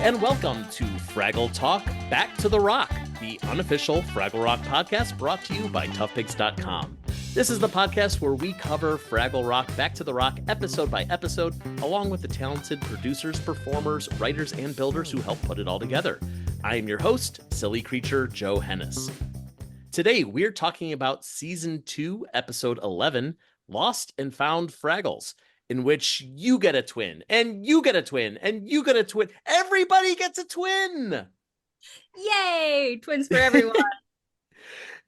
and welcome to Fraggle Talk Back to the Rock, the unofficial Fraggle Rock podcast brought to you by toughpigs.com. This is the podcast where we cover Fraggle Rock Back to the Rock episode by episode, along with the talented producers, performers, writers, and builders who help put it all together. I am your host, silly creature Joe Hennis. Today, we're talking about Season 2, Episode 11, Lost and Found Fraggles, in which you get a twin, and you get a twin, and you get a twin. Everybody gets a twin! Yay! Twins for everyone.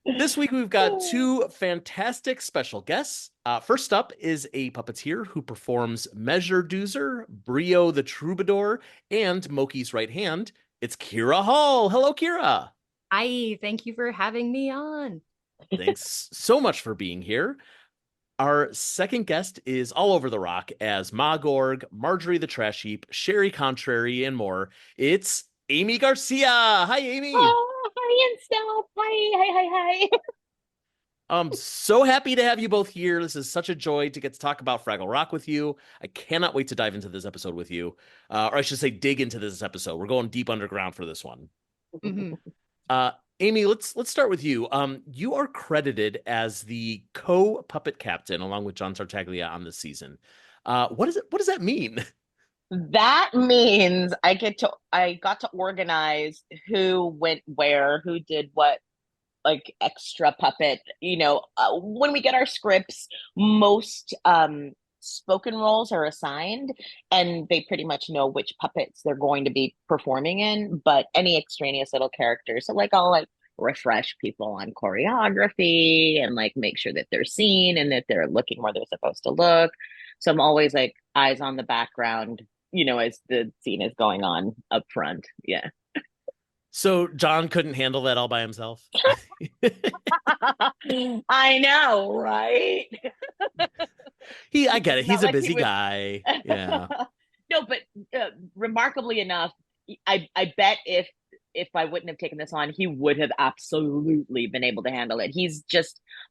This week, we've got two fantastic special guests. First up is a puppeteer who performs Measure Doozer, Brio the Troubadour, and Moki's right hand. It's Kira Hall. Hello, Kira. Hi, thank you for having me on. Thanks so much for being here. Our second guest is all over the rock as Ma Gorg, Marjorie the Trash Heap, Sherry Contrary, and more. It's Aymee Garcia. Hi, Aymee. Oh, hi and stuff. Hi. I'm so happy to have you both here. This is such a joy to get to talk about Fraggle Rock with you. I cannot wait to dive into this episode with you. Or I should say dig into this episode. We're going deep underground for this one. Mm-hmm. Aymee, let's start with you. You are credited as the co-puppet captain along with John Tartaglia on this season. What does that mean? That means I got to organize who went where, who did what, like extra puppet. When we get our scripts, most spoken roles are assigned, and they pretty much know which puppets they're going to be performing in. But any extraneous little characters, so I'll refresh people on choreography and make sure that they're seen and that they're looking where they're supposed to look. So I'm always eyes on the background, as the scene is going on up front. Yeah. So John couldn't handle that all by himself? I know, right? I get it. He's a busy guy. Yeah. No, but remarkably enough, I bet if I wouldn't have taken this on, he would have absolutely been able to handle it.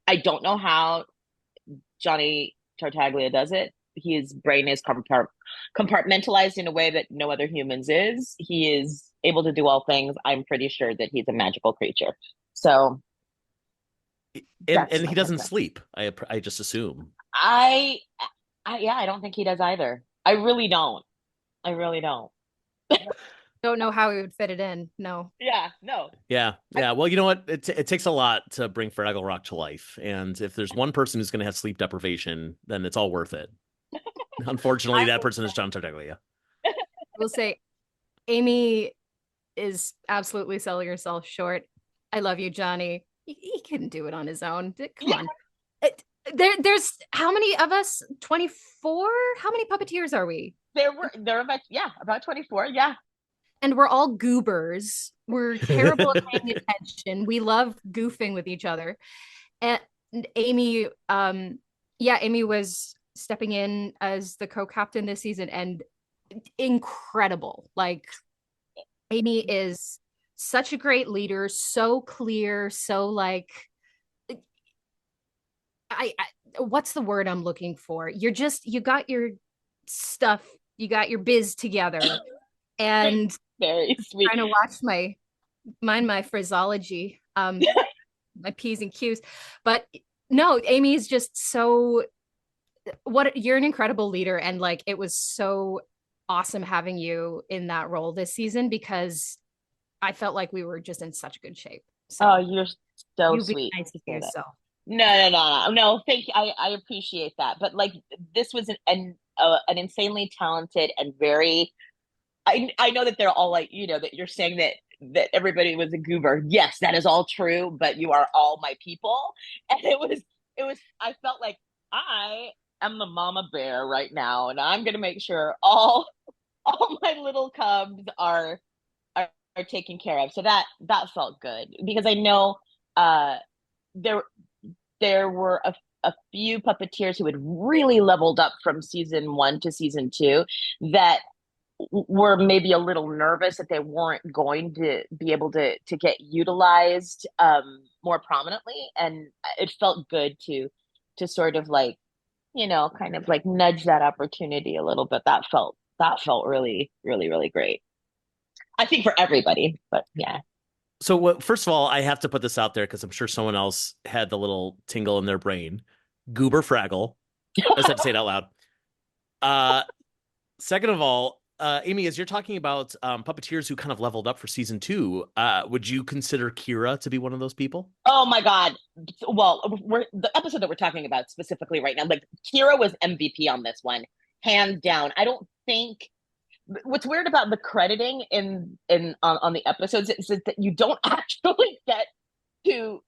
I don't know how Johnny Tartaglia does it. His brain is compartmentalized in a way that no other humans is. He is able to do all things. I'm pretty sure that he's a magical creature. So, and he doesn't sleep. I just assume. I don't think he does either. I really don't. Don't know how we would fit it in. No. Yeah, no. Yeah. Well, you know what? It takes a lot to bring Fraggle Rock to life. And if there's one person who's going to have sleep deprivation, then it's all worth it. Unfortunately, that person is John Tartaglia. We'll say Aymee is absolutely selling herself short. I love you, Johnny. He couldn't do it on his own. Come on. There's how many of us? 24? How many puppeteers are we? There are about 24. Yeah. And we're all goobers. We're terrible at paying attention. We love goofing with each other. And Aymee, Aymee was stepping in as the co-captain this season, and incredible. Aymee is such a great leader, so clear, so I what's the word I'm looking for? You got your stuff, you got your biz together. And very sweet. Trying to watch my phraseology, my P's and Q's. But no, Aymee is just so you're an incredible leader, and it was so awesome having you in that role this season, because I felt like we were just in such good shape. So you're so sweet. Nice to yourself. No, thank you. I appreciate that. But this was an insanely talented and very I know that they're all that you're saying that everybody was a goober. Yes, that is all true, but you are all my people. And it was I felt like I am the mama bear right now, and I'm gonna make sure all my little cubs are taken care of. So that felt good, because I know there were a few puppeteers who had really leveled up from season 1 to season 2 that were maybe a little nervous that they weren't going to be able to get utilized more prominently, and it felt good to sort of kind of nudge that opportunity a little bit. That felt really, really, really great. I think for everybody, but yeah. So first of all, I have to put this out there because I'm sure someone else had the little tingle in their brain. Goober Fraggle. I just have to say it out loud. Uh, Second of all, Aymee, as you're talking about puppeteers who kind of leveled up for season 2, would you consider Kira to be one of those people? Oh my God. Well, the episode that we're talking about specifically right now, like Kira was MVP on this one, hands down. I don't think what's weird about the crediting in on the episodes is that you don't actually get to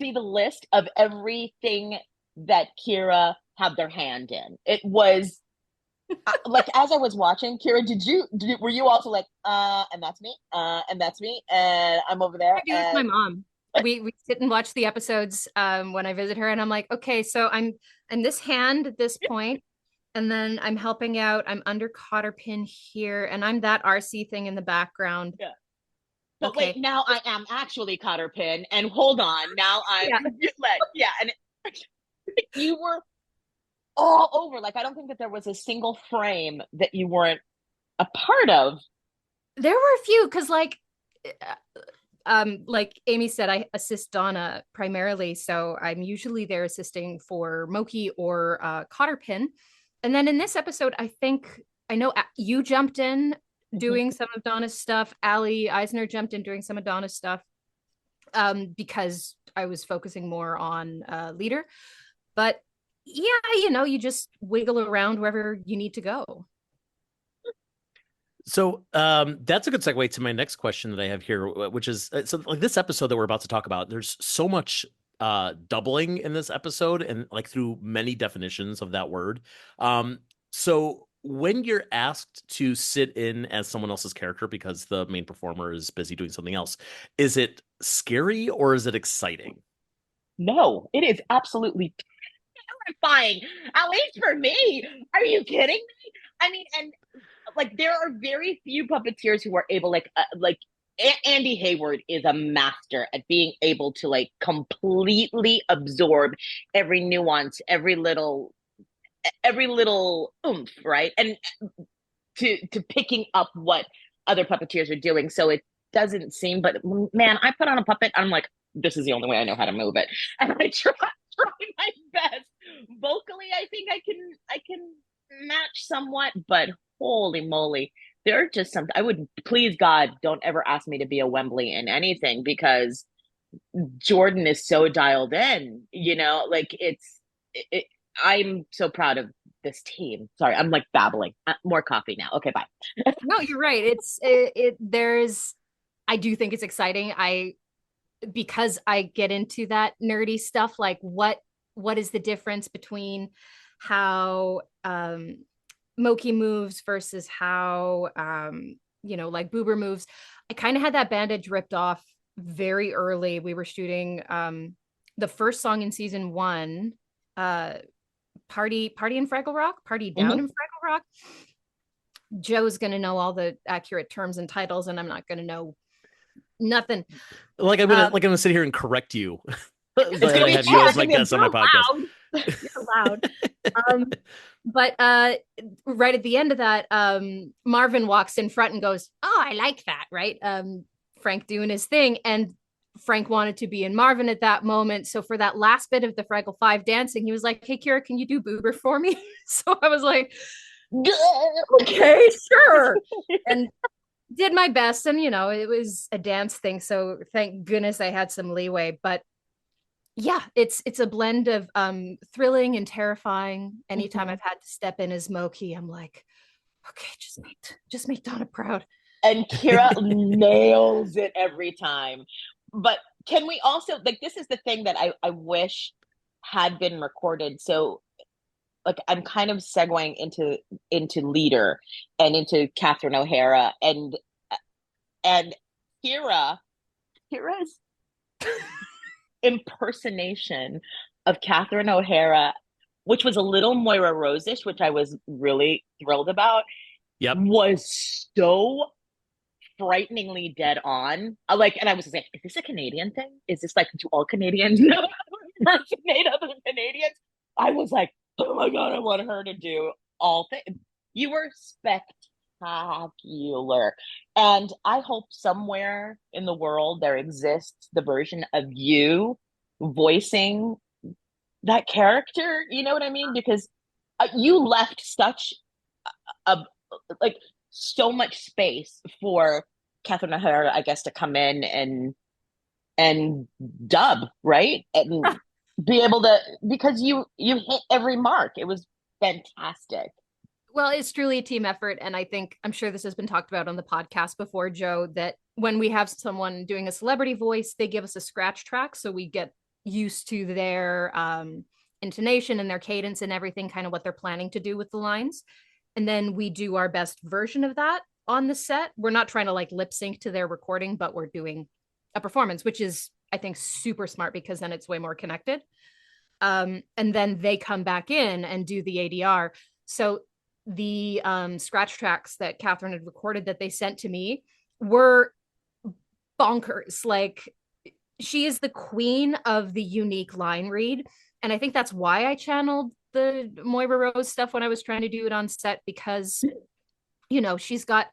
see the list of everything that Kira had their hand in. It was like as I was watching, Kira, were you also like, and that's me, and that's me, and I'm over there, I do with my mom. We sit and watch the episodes when I visit her, and I'm like, okay, so I'm this hand at this point, and then I'm helping out. I'm under cotter pin here, and I'm that RC thing in the background. yeah. But Okay. wait, now I am actually cotter pin, and hold on, now I'm and you were all over. Like I don't think that there was a single frame that you weren't a part of. There were a few because like Aymee said, I assist Donna primarily, so I'm usually there assisting for Moki or cotter pin. And then in this episode, I know you jumped in doing some of Donna's stuff. Ali Eisner jumped in doing some of Donna's stuff because I was focusing more on leader. But yeah, you just wiggle around wherever you need to go. So that's a good segue to my next question that I have here, which is so like this episode that we're about to talk about, there's so much doubling in this episode and like through many definitions of that word. So when you're asked to sit in as someone else's character because the main performer is busy doing something else, is it scary or is it exciting? No, it is absolutely terrifying. At least for me. Are you kidding me? I mean, and like there are very few puppeteers who are able, like Andy Hayward is a master at being able to like completely absorb every nuance, every little oomph, right? And to picking up what other puppeteers are doing. So it doesn't seem, but man, I put on a puppet, I'm like, this is the only way I know how to move it. And I try my best. Vocally, I think I can match somewhat, but holy moly. There are just some I would please God don't ever ask me to be a Wembley in anything because Jordan is so dialed in, like I'm so proud of this team. Sorry, I'm like babbling. More coffee now. Okay, bye. No, you're right. There's I do think it's exciting. Because I get into that nerdy stuff, like what is the difference between how Moki moves versus how like Boober moves. I kind of had that bandage ripped off very early. We were shooting the first song in season 1, Party in Fraggle Rock, Party Down in Fraggle Rock. Joe's gonna know all the accurate terms and titles, and I'm not gonna know nothing. Like I'm gonna sit here and correct you. But I have you as my guest on my podcast. You're loud. But right at the end of that, Marvin walks in front and goes, "Oh, I like that," right? Frank doing his thing, and Frank wanted to be in Marvin at that moment. So for that last bit of the Fraggle 5 dancing, he was like, "Hey, Kira, can you do Boober for me?" So I was like, "Okay, sure," and did my best. And it was a dance thing, so thank goodness I had some leeway. But yeah, it's a blend of thrilling and terrifying. Anytime I've had to step in as Moki, I'm like, okay, just make Donna proud. And Kira nails it every time. But can we also like this is the thing that I wish had been recorded. So like I'm kind of segueing into leader and into Catherine O'Hara and Kira's impersonation of Catherine O'Hara, which was a little Moira Rose-ish, which I was really thrilled about, was so frighteningly dead on. And I was like, is this a Canadian thing? Is this like, do all Canadians impersonate other Canadians? I was like, oh my God, I want her to do all things. You were spectacular. spectacular. And I hope somewhere in the world there exists the version of you voicing that character. You know what I mean? Because you left such a like so much space for Catherine O'Hara, I guess, to come in and dub, right? And be able to, because you hit every mark. It was fantastic. Well, it's truly a team effort. And I'm sure this has been talked about on the podcast before, Joe, that when we have someone doing a celebrity voice, they give us a scratch track. So we get used to their intonation and their cadence and everything, kind of what they're planning to do with the lines. And then we do our best version of that on the set. We're not trying to like lip sync to their recording, but we're doing a performance, which is, I think, super smart because then it's way more connected. And then they come back in and do the ADR. So the scratch tracks that Catherine had recorded that they sent to me were bonkers. Like, she is the queen of the unique line read. And I think that's why I channeled the Moira Rose stuff when I was trying to do it on set, because, you know, she's got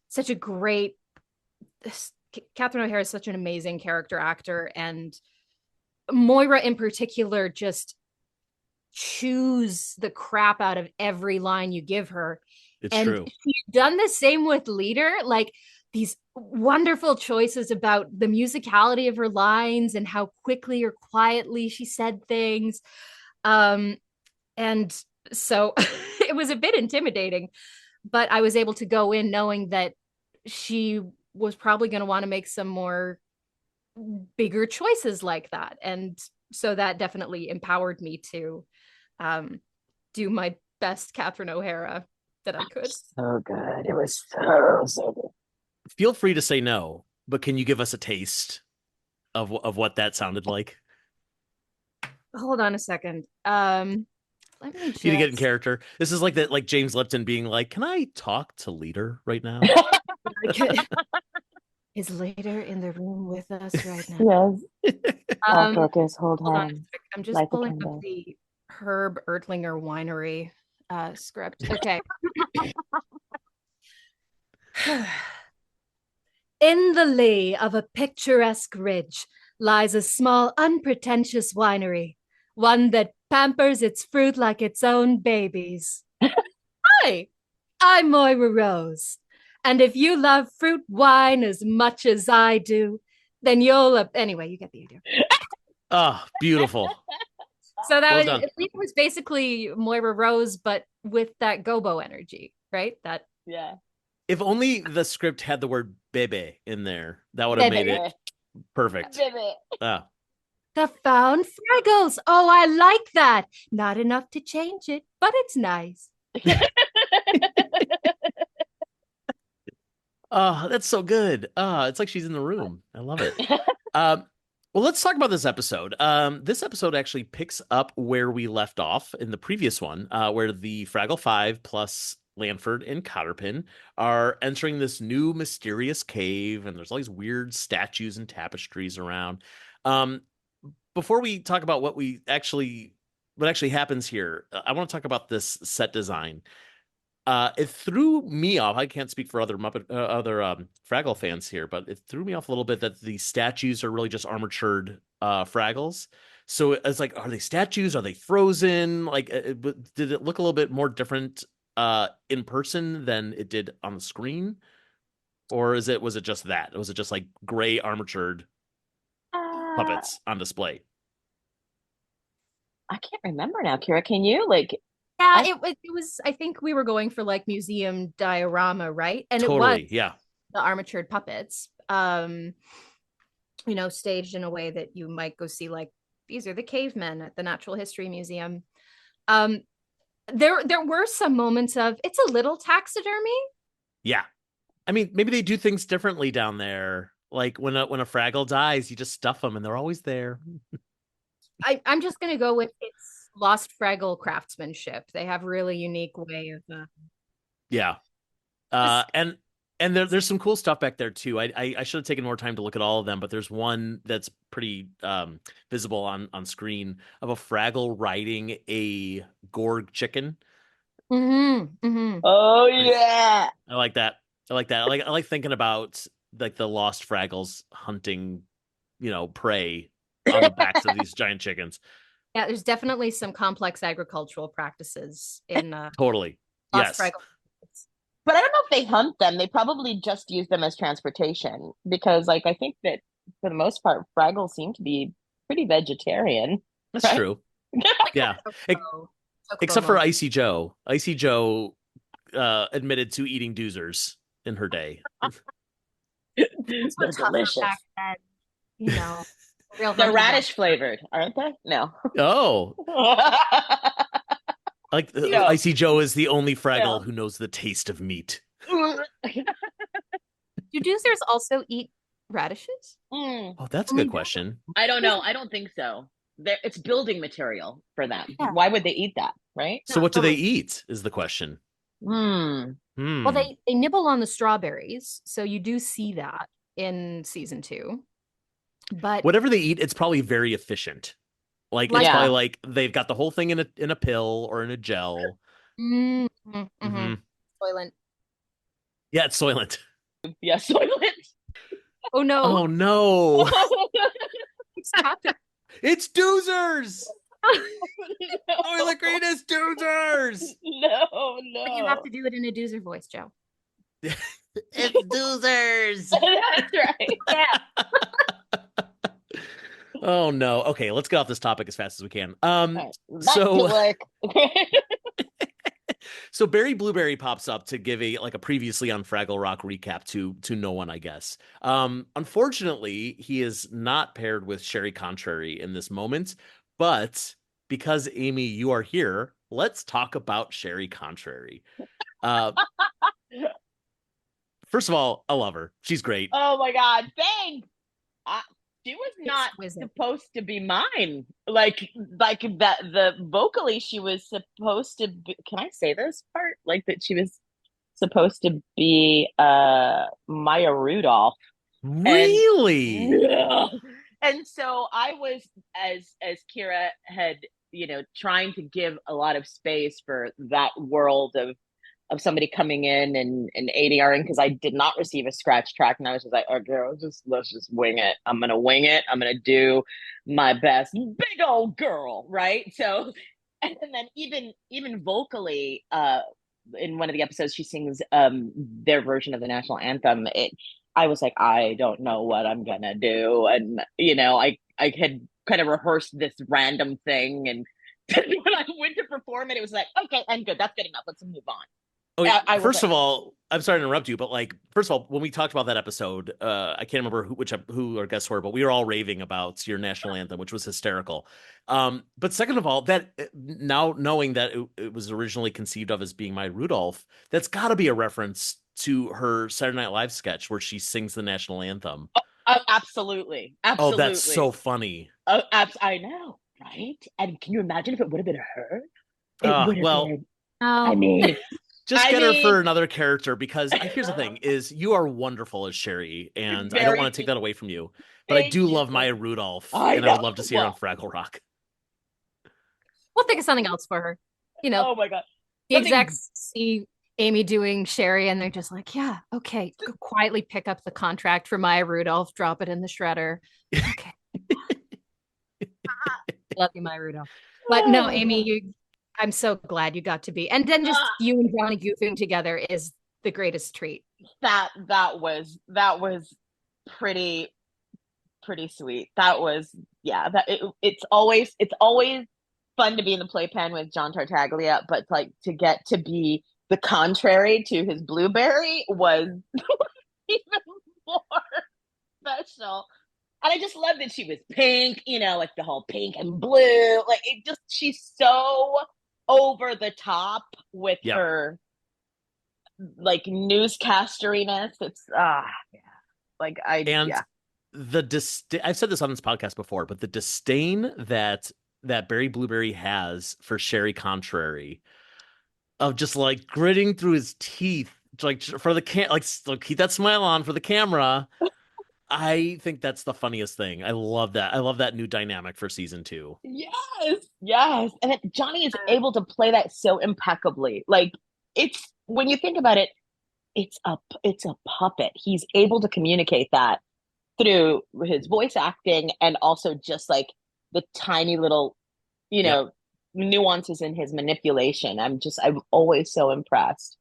such a great, Catherine O'Hara is such an amazing character actor. And Moira in particular just chews the crap out of every line you give her. It's and true. She's done the same with Leader, like these wonderful choices about the musicality of her lines and how quickly or quietly she said things. And so it was a bit intimidating, but I was able to go in knowing that she was probably going to want to make some more bigger choices like that. And so that definitely empowered me to do my best Catherine O'Hara that I could. So good. It was so good. Feel free to say no, but can you give us a taste of what that sounded like? Hold on a second. Let me just... You to get in character. This is like that, like James Lipton being like, "Can I talk to Leader right now?" Is Leader in the room with us right now? Yes. Focus, hold on. I'm just pulling up the Herb Ertlinger Winery script. Okay. In the lee of a picturesque ridge lies a small, unpretentious winery, one that pampers its fruit like its own babies. Hi, I'm Moira Rose. And if you love fruit wine as much as I do, then you'll... Anyway, you get the idea. Oh, beautiful. So that was basically Moira Rose, but with that gobo energy, right? That, yeah. If only the script had the word bebe in there, that would have made it perfect. Bebe. The Found Fraggles. Oh, I like that. Not enough to change it, but it's nice. Oh, that's so good. It's like she's in the room. I love it. Well, let's talk about this episode. This episode actually picks up where we left off in the previous one, where the Fraggle Five plus Lanford and Cotterpin are entering this new mysterious cave, and there's all these weird statues and tapestries around. Before we talk about what actually happens here, I want to talk about this set design. It threw me off. I can't speak for other Fraggle fans here, but it threw me off a little bit that the statues are really just armatured Fraggles. So it's like, are they statues? Are they frozen? Like, did it look a little bit more different in person than it did on the screen? Or was it just that? Was it just like gray armatured puppets on display? I can't remember now, Kira. Can you Yeah, it was. I think we were going for like museum diorama, right? And totally, it was, yeah, the armatured puppets, staged in a way that you might go see, like, these are the cavemen at the Natural History Museum. There were some moments of, it's a little taxidermy. Yeah. I mean, maybe they do things differently down there. Like when a Fraggle dies, you just stuff them and they're always there. I'm just gonna go with it's lost Fraggle craftsmanship. They have really unique way of yeah. And there's some cool stuff back there too. I should have taken more time to look at all of them, but there's one that's pretty visible on screen of a Fraggle riding a Gorg chicken. Mm-hmm. Oh Nice. yeah. I like that. I like that. I like thinking about like the lost Fraggles hunting, prey on the backs of these giant chickens. Yeah, there's definitely some complex agricultural practices in Totally. Lost Yes. Fraggle. But I don't know if they hunt them. They probably just use them as transportation because, like, I think that for the most part, Fraggles seem to be pretty vegetarian, That's right? true. Yeah. E- Chocobo, Chocobo Except for moment. Icy Joe. Icy Joe admitted to eating doozers in her day. Things were They're tougher back delicious. then, you know. Real They're hunter gatherer. radish flavored, aren't they? No. Oh, like No. Icy Joe is the only Fraggle No. who knows the taste of meat. Do doozers also eat radishes? Mm, Oh, that's a Only good do- question. I don't know. I don't think so. It's building material for them. Yeah. Why would they eat that, right? So No, what do they totally. eat is the question. Hmm. Well, Hmm. they nibble on the strawberries, so you do see that in season 2. But Whatever they eat, it's probably very efficient. Like it's like, probably Yeah. like they've got the whole thing in a pill or in a gel. mm-hmm. Hmm. Soylent. Yeah, it's Soylent. Yeah, soylent. Oh no, Oh no. it's happened. It's Doozers! No. Soylent Green is Doozers! No, But you have no. to do it in a doozer voice, Joe. It's Doozers! That's right. Yeah. Oh no. Okay, let's get off this topic as fast as we can. All right. Back to So work. so Barry Blueberry pops up to give a previously on Fraggle Rock recap to no one, I guess. Unfortunately, he is not paired with Sherry Contrary in this moment, but because Aymee, you are here, let's talk about Sherry Contrary. Uh, First of all, I love her. She's great. Oh my God. Thanks. I, she was not Exquisite. supposed to be mine. Like that the vocally she was supposed to be, can I say this part? Like that she was supposed to be Maya Rudolph. And Really? no. And so I was as Kira had, trying to give a lot of space for that world of somebody coming in and ADRing because I did not receive a scratch track and I was just like, okay, let's just wing it. I'm gonna wing it. I'm gonna do my best. Big old girl, right? So and then even vocally, in one of the episodes she sings their version of the national anthem. I was like, I don't know what I'm gonna do. And I had kind of rehearsed this random thing and when I went to perform it, it was like, okay, I'm good. That's good enough. Let's move on. Oh, I was first like, of all, I'm sorry to interrupt you, but like, first of all, when we talked about that episode, I can't remember who our guests were, but we were all raving about your national anthem, which was hysterical. But second of all, that now knowing that it was originally conceived of as being my Rudolph, that's got to be a reference to her Saturday Night Live sketch where she sings the national anthem. absolutely, Oh, that's so absolutely. funny. I know, right? And can you imagine if it would have been her? It would have Well, been. I Oh, mean, just I get her for mean, another character because here's the thing is you are wonderful as Sherry and I don't very. want to take that away from you, but I Thank do you. love Maya Rudolph I and I would know. love to see her on Well, Fraggle Rock. we'll think of something else for her. You know, oh my God, the something. execs see Aymee doing Sherry and they're just like, yeah, okay. Go quietly pick up the contract for Maya Rudolph, drop it in the shredder. Okay. Love you, Maya Rudolph. But no, Aymee, I'm so glad you got to be. And then just you and Johnny goofing together is the greatest treat. That was pretty sweet. That was yeah. It's always fun to be in the playpen with John Tartaglia, but like to get to be the contrary to his blueberry was even more special. And I just love that she was pink, like the whole pink and blue. Like she's so over the top with Yep. her like newscasteriness. It's yeah. Like And yeah. I've said this on this podcast before, but the disdain that Barry Blueberry has for Sherry Contrary of just like gritting through his teeth like for the like keep that smile on for the camera. I think that's the funniest thing. I love that. I love that new dynamic for season 2. Yes, yes. And then Johnny is able to play that so impeccably. Like it's when you think about it, it's a puppet. He's able to communicate that through his voice acting and also just like the tiny little, you Yep. know, nuances in his manipulation. I'm always so impressed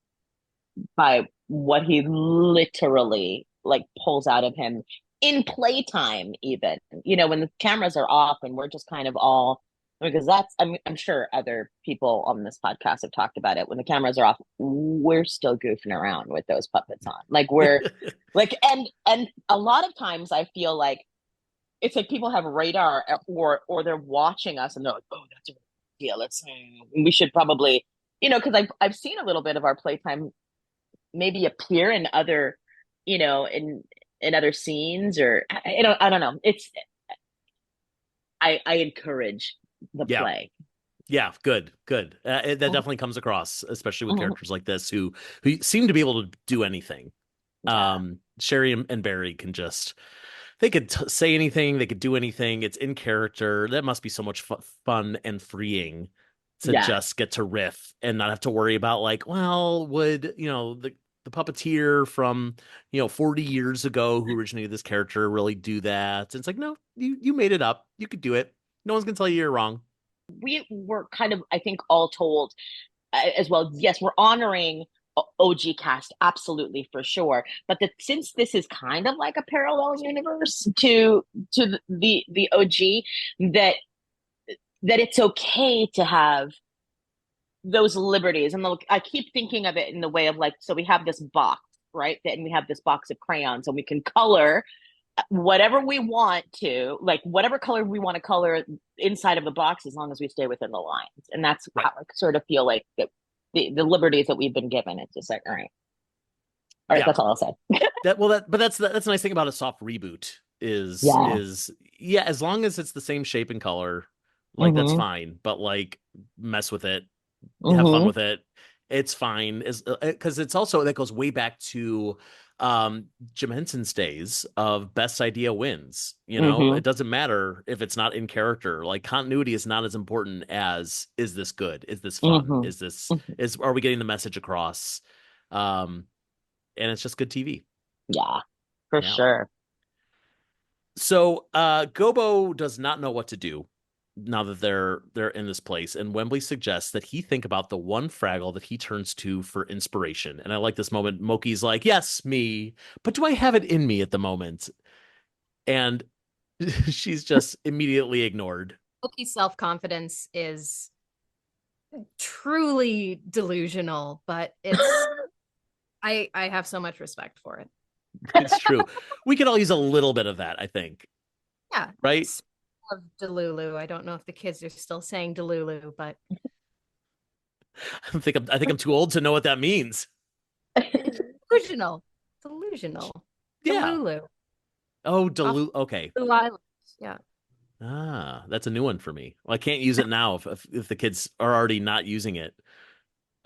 by what he literally like pulls out of him in playtime, even, when the cameras are off and we're just kind of all, because I'm sure other people on this podcast have talked about it. When the cameras are off, we're still goofing around with those puppets on. Like we're like, and a lot of times I feel like it's like people have radar or they're watching us and they're like, oh, that's a deal. We should probably, because I've seen a little bit of our playtime maybe appear in other, in other scenes or I don't know. I encourage the Yeah. play. Yeah, good. That definitely comes across, especially with characters like this who seem to be able to do anything. Yeah. Sherry and Barry can just they could say anything, they could do anything. It's in character. That must be so much fun and freeing to Yeah. just get to riff and not have to worry about like, well, would the puppeteer from 40 years ago who originated this character really do that? And it's like, no, you made it up. You could do it. No one's gonna tell you you're wrong. We were kind of, I think, all told as well. Yes, we're honoring OG cast, absolutely, for sure. But since this is kind of like a parallel universe to the OG, that it's okay to have those liberties. And I keep thinking of it in the way of like, so we have this box, right? And we have this box of crayons, and we can color whatever we want to, like whatever color we want to color inside of the box, as long as we stay within the lines. And that's Right. how I sort of feel like the liberties that we've been given. It's just like, all right, Yeah. that's all I'll say. But that's the nice thing about a soft reboot Yeah. yeah, as long as it's the same shape and color, like that's fine. But like mess with it, have fun with it. It's fine, because it's also that goes way back to Jim Henson's days of best idea wins. It doesn't matter if it's not in character. Like continuity is not as important as is this good? Is this fun? Are we getting the message across? And it's just good TV. Yeah, for sure. So Gobo does not know what to do now that they're in this place, and Wembley suggests that he think about the one Fraggle that he turns to for inspiration. And I like this moment. Moki's like, yes, me, but do I have it in me at the moment? And she's just immediately ignored. Moki's self-confidence is truly delusional, but it's I have so much respect for it. It's true. We could all use a little bit of that, I think. Yeah. Right? Of Delulu. I don't know if the kids are still saying Delulu, but I think I'm too old to know what that means. Delusional. Yeah. Delulu. Oh, Delulu. Okay. Blue Island. Yeah. Ah, that's a new one for me. Well, I can't use it now if the kids are already not using it.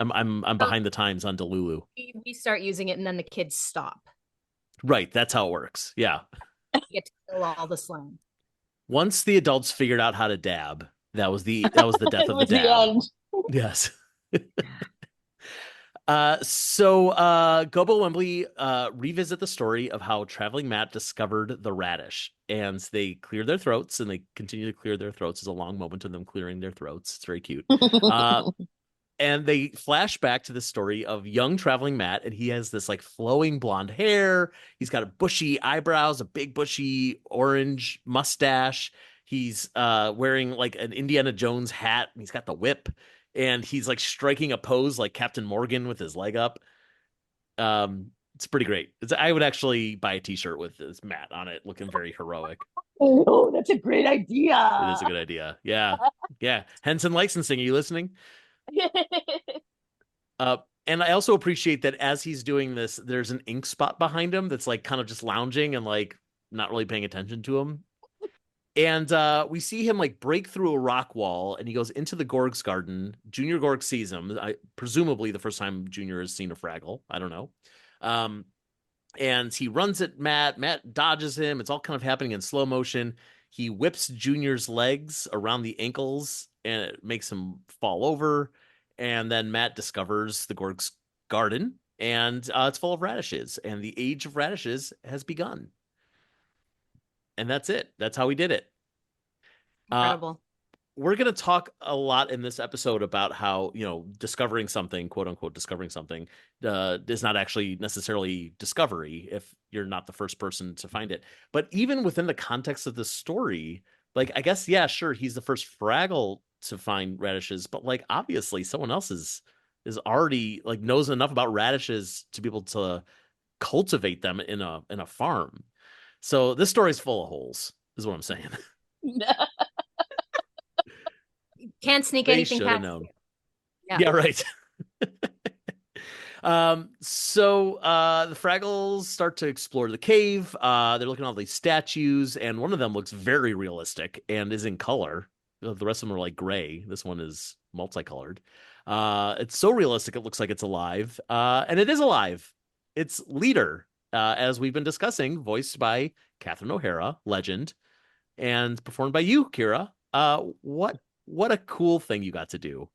I'm behind the times on Delulu. We start using it and then the kids stop. Right, that's how it works. Yeah. You get to kill all the slang. Once the adults figured out how to dab, that was the death of the dab. The end. Yes. So Gobo Wembley revisit the story of how Traveling Matt discovered the radish, and they clear their throats, and they continue to clear their throats. There's a long moment of them clearing their throats. It's very cute. And they flash back to the story of young Traveling Matt, and he has this like flowing blonde hair. He's got a bushy eyebrows, a big bushy orange mustache. He's wearing like an Indiana Jones hat, and he's got the whip, and he's like striking a pose like Captain Morgan with his leg up. It's pretty great. I would actually buy a t-shirt with this Matt on it, looking very heroic. Oh, that's a great idea. It is a good idea. Yeah. Yeah. Henson Licensing, are you listening? And I also appreciate that as he's doing this, there's an ink spot behind him that's like kind of just lounging and like not really paying attention to him. And we see him like break through a rock wall, and he goes into the Gorg's garden. Junior Gorg sees him. Presumably the first time Junior has seen a Fraggle. I don't know. and he runs at Matt. Matt dodges him. It's all kind of happening in slow motion. He whips Junior's legs around the ankles and it makes him fall over. And then Matt discovers the Gorg's garden, and it's full of radishes, and the age of radishes has begun. And that's it. That's how we did it. Incredible. We're going to talk a lot in this episode about how, discovering something, quote unquote, discovering something is not actually necessarily discovery if you're not the first person to find it. But even within the context of the story, like, I guess, yeah, sure, he's the first Fraggle to find radishes, but like, obviously someone else is already like knows enough about radishes to be able to cultivate them in a farm. So this story's full of holes, is what I'm saying. Can't sneak They anything should have past known. you. Yeah. Yeah, right. So the Fraggles start to explore the cave. They're looking at all these statues, and one of them looks very realistic and is in color. The rest of them are like gray. This one is multicolored. It's so realistic it looks like it's alive. And it is alive. It's Leader, as we've been discussing, voiced by Catherine O'Hara, legend, and performed by you, Kira. What a cool thing you got to do.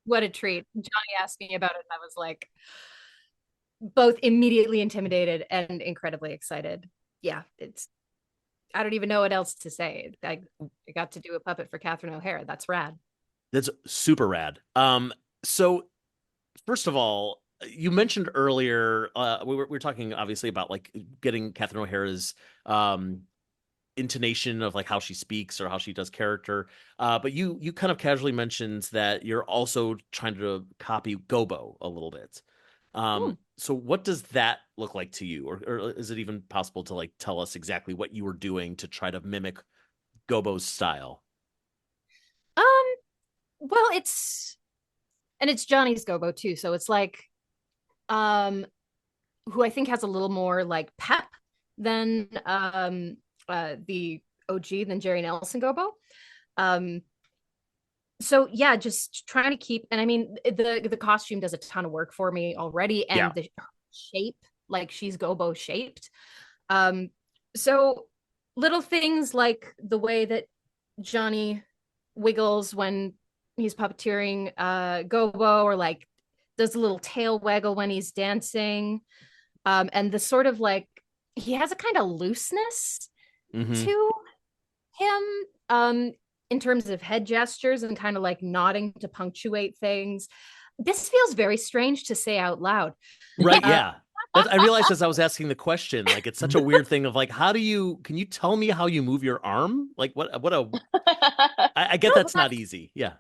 What a treat. Johnny asked me about it, and I was like, both immediately intimidated and incredibly excited. Yeah, I don't even know what else to say. I got to do a puppet for Catherine O'Hara. That's rad. That's super rad. So first of all, you mentioned earlier, we were talking obviously about like getting Catherine O'Hara's intonation of like how she speaks or how she does character. But you kind of casually mentioned that you're also trying to copy Gobo a little bit. So what does that look like to you? Or is it even possible to like tell us exactly what you were doing to try to mimic Gobo's style? Well, it's Johnny's Gobo too. So it's like, who I think has a little more like pep than the OG than Jerry Nelson Gobo. So yeah, just trying to keep, and I mean the costume does a ton of work for me already, and the shape, like she's Gobo shaped. So little things like the way that Johnny wiggles when he's puppeteering Gobo, or like does a little tail waggle when he's dancing, and the sort of like he has a kind of looseness to him in terms of head gestures and kind of like nodding to punctuate things. This feels very strange to say out loud. Right, yeah. I realized as I was asking the question, like it's such a weird thing of like, can you tell me how you move your arm? Like I get that's not easy. Yeah.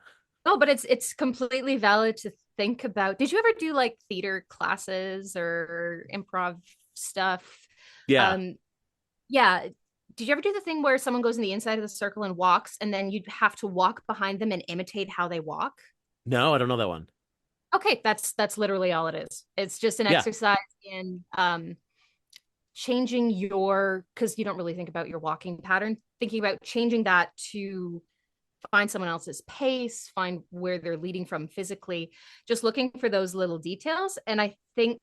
No, but it's completely valid to think about. Did you ever do like theater classes or improv stuff? Yeah. Yeah. Did you ever do the thing where someone goes in the inside of the circle and walks, and then you'd have to walk behind them and imitate how they walk? No, I don't know that one. Okay, that's literally all it is. It's just an exercise in changing because you don't really think about your walking pattern, thinking about changing that to find someone else's pace, find where they're leading from physically, just looking for those little details. And I think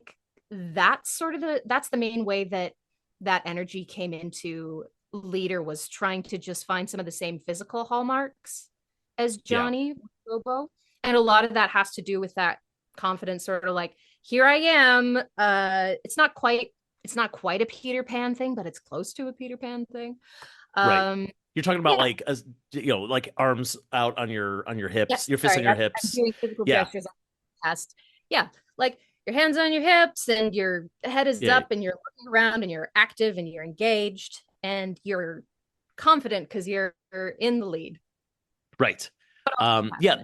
that's the main way that energy came into Leader, was trying to just find some of the same physical hallmarks as Johnny Gobo. And a lot of that has to do with that confidence, sort of like, here I am. It's not quite a Peter Pan thing, but it's close to a Peter Pan thing. Right. You're talking about like, as like arms out on your hips, your fists on your hips. I'm doing physical gestures on the past. Yeah. Like your hands on your hips and your head is up and you're looking around and you're active and you're engaged and you're confident because you're in the lead. Right.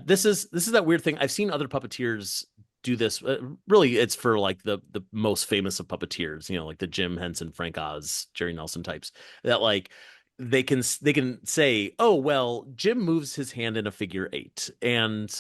This is that weird thing. I've seen other puppeteers do this. Really, it's for like the most famous of puppeteers, like the Jim Henson, Frank Oz, Jerry Nelson types, that like they can say, oh, well, Jim moves his hand in a figure 8 and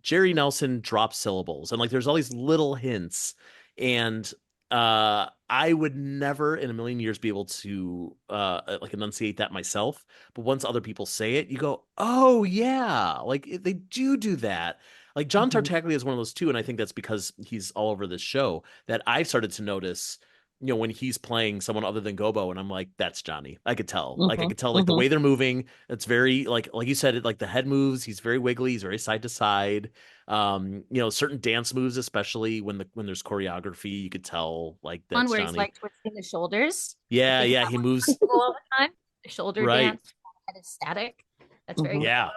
Jerry Nelson drops syllables, and like there's all these little hints, and I would never in a million years be able to like enunciate that myself, but once other people say it, you go, oh yeah, like they do that. Like John Tartaglia is one of those too, and I think that's because he's all over this show that I've started to notice when he's playing someone other than Gobo, and I'm like, that's Johnny. I could tell. Like I Mhm. could tell, like the Mhm. way they're moving. It's very like you said, like the head moves. He's very wiggly. He's very side to side. Certain dance moves, especially when there's choreography, you could tell like One that's where he's Johnny. like twisting the shoulders. I Yeah, think yeah, that he one moves all the time. The shoulder right. dance that is static. That's very Mhm. good. Yeah,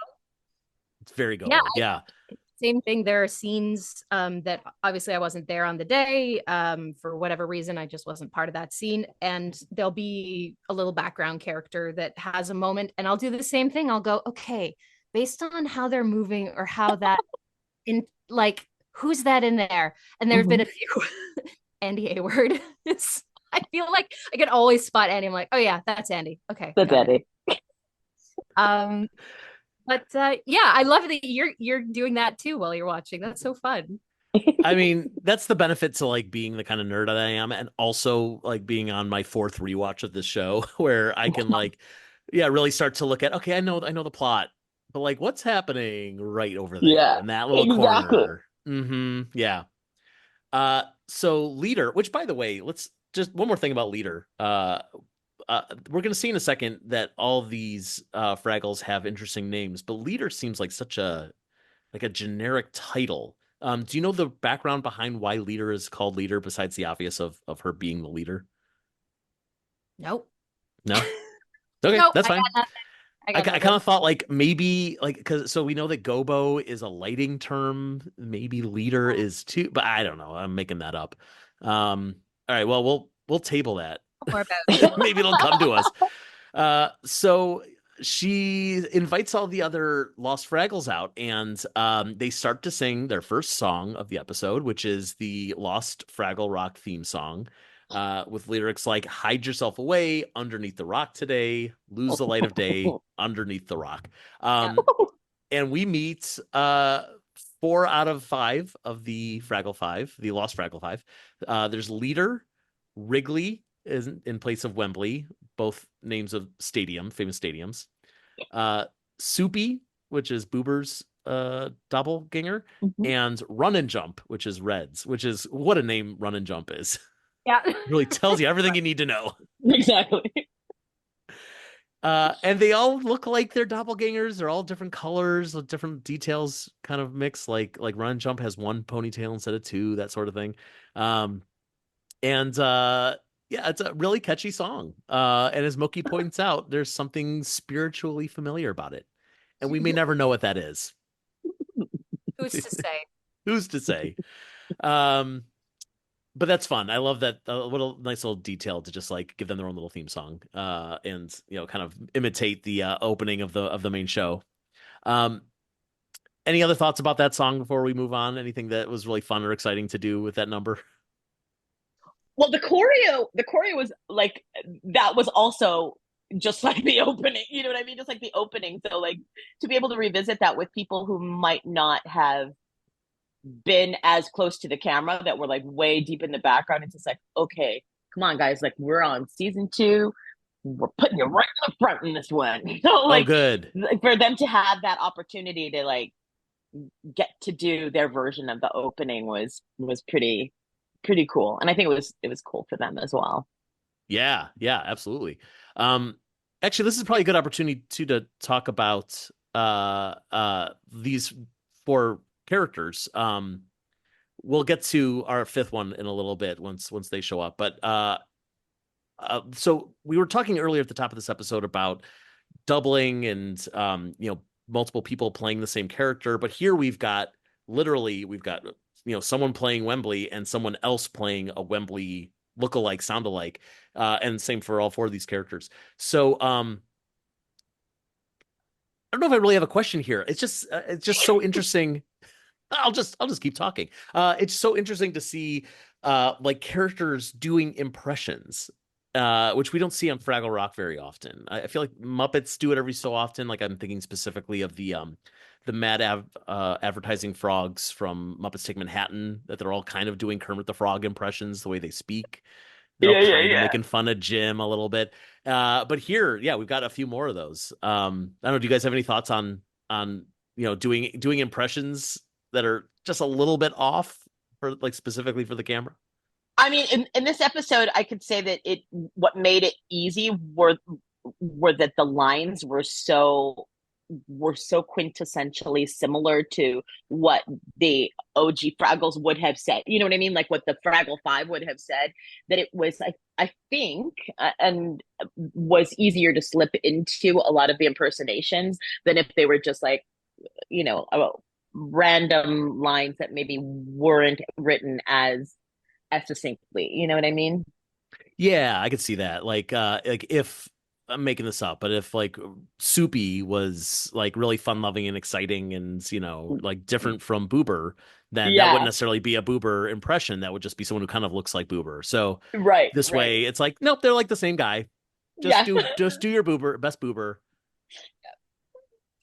it's very Yeah, Gobo. Yeah. same thing. There are scenes that obviously I wasn't there on the day. For whatever reason, I just wasn't part of that scene. And there'll be a little background character that has a moment, and I'll do the same thing. I'll go, okay, based on how they're moving or how that in like who's that in there? And there's been Mhm. a few. Andy Hayward. I feel like I can always spot Andy. I'm like, oh yeah, that's Andy. Okay, That's got it. Eddie. Um, but yeah, I love that you're doing that too while you're watching. That's so fun. I mean, that's the benefit to like being the kind of nerd that I am, and also like being on my fourth rewatch of this show, where I can like, yeah, really start to look at, okay, I know the plot, but like, what's happening right over there Yeah, in that little exactly. corner? Yeah. So leader, which by the way, let's just one more thing about leader. We're gonna see in a second that all these Fraggles have interesting names, but leader seems like such a generic title. Do you know the background behind why leader is called leader besides the obvious of her being the leader? Nope. No? Okay, Nope. that's fine. I I got kind nothing. of thought like maybe like because so we know that gobo is a lighting term, maybe leader is too, but I don't know. I'm making that up. All right, well we'll table that. More about Maybe it'll come to us. So she invites all the other Lost Fraggles out, and they start to sing their first song of the episode, which is the Lost Fraggle Rock theme song, with lyrics like "Hide yourself away underneath the rock today, lose the light of day underneath the rock." yeah. And we meet 4 out of 5 of the Fraggle Five, the Lost Fraggle Five. There's Leader, Wrigley is in place of Wembley, both names of famous stadiums. Soupy, which is Boober's doppelganger, Mhm. and Run and Jump, which is Red's, which is what a name Run and Jump is. Yeah. Really tells you everything you need to know. Exactly. And they all look like they're doppelgangers. They're all different colors, with different details kind of mix. Like Run and Jump has one ponytail instead of two, that sort of thing. Um, and yeah, it's a really catchy song. And as Moki points out, there's something spiritually familiar about it. And we may never know what that is. Who's to say? Who's to say? Um, but that's fun. I love that. What a nice little detail to just like give them their own little theme song, and kind of imitate the opening of the main show. Um, any other thoughts about that song before we move on? Anything that was really fun or exciting to do with that number? Well, the choreo was like that was also just like the opening. You know what I mean? Just like the opening. So like to be able to revisit that with people who might not have been as close to the camera, that were like way deep in the background, it's just like, okay, come on, guys, like we're on season 2. We're putting you right in the front in this one. So Oh, like good. for them to have that opportunity to like get to do their version of the opening was pretty cool. And I think it was cool for them as well. Yeah, yeah, absolutely. Um, actually, this is probably a good opportunity to talk about these 4 characters. We'll get to our 5th one in a little bit once they show up. But so we were talking earlier at the top of this episode about doubling and multiple people playing the same character, but here we've got someone playing Wembley and someone else playing a Wembley look-alike, sound-alike, and same for all 4 of these characters. So I don't know if I really have a question here. It's just so interesting. I'll just keep talking. It's so interesting to see like characters doing impressions, which we don't see on Fraggle Rock very often. I feel like Muppets do it every so often. Like I'm thinking specifically of the advertising frogs from Muppets Take Manhattan, that they're all kind of doing Kermit the Frog impressions, the way they speak. They're all Yeah, yeah, kind of yeah. making fun of Jim a little bit. But here, yeah, we've got a few more of those. I don't know. Do you guys have any thoughts on doing impressions that are just a little bit off for like specifically for the camera? I mean, in this episode, I could say that what made it easy were that the lines were so quintessentially similar to what the OG Fraggles would have said. You know what I mean? Like what the Fraggle Five would have said. That it was, I think, and was easier to slip into a lot of the impersonations than if they were just like, random lines that maybe weren't written as succinctly. You know what I mean? Yeah, I could see that. Like if I'm making this up, but if like Soupy was like really fun loving and exciting and, like different from Boober, then that wouldn't Yeah. necessarily be a Boober impression. That would just be someone who kind of looks like Boober. So Right. this Right. way it's like, nope, they're like the same guy. Yeah. Just do your Boober, best Boober.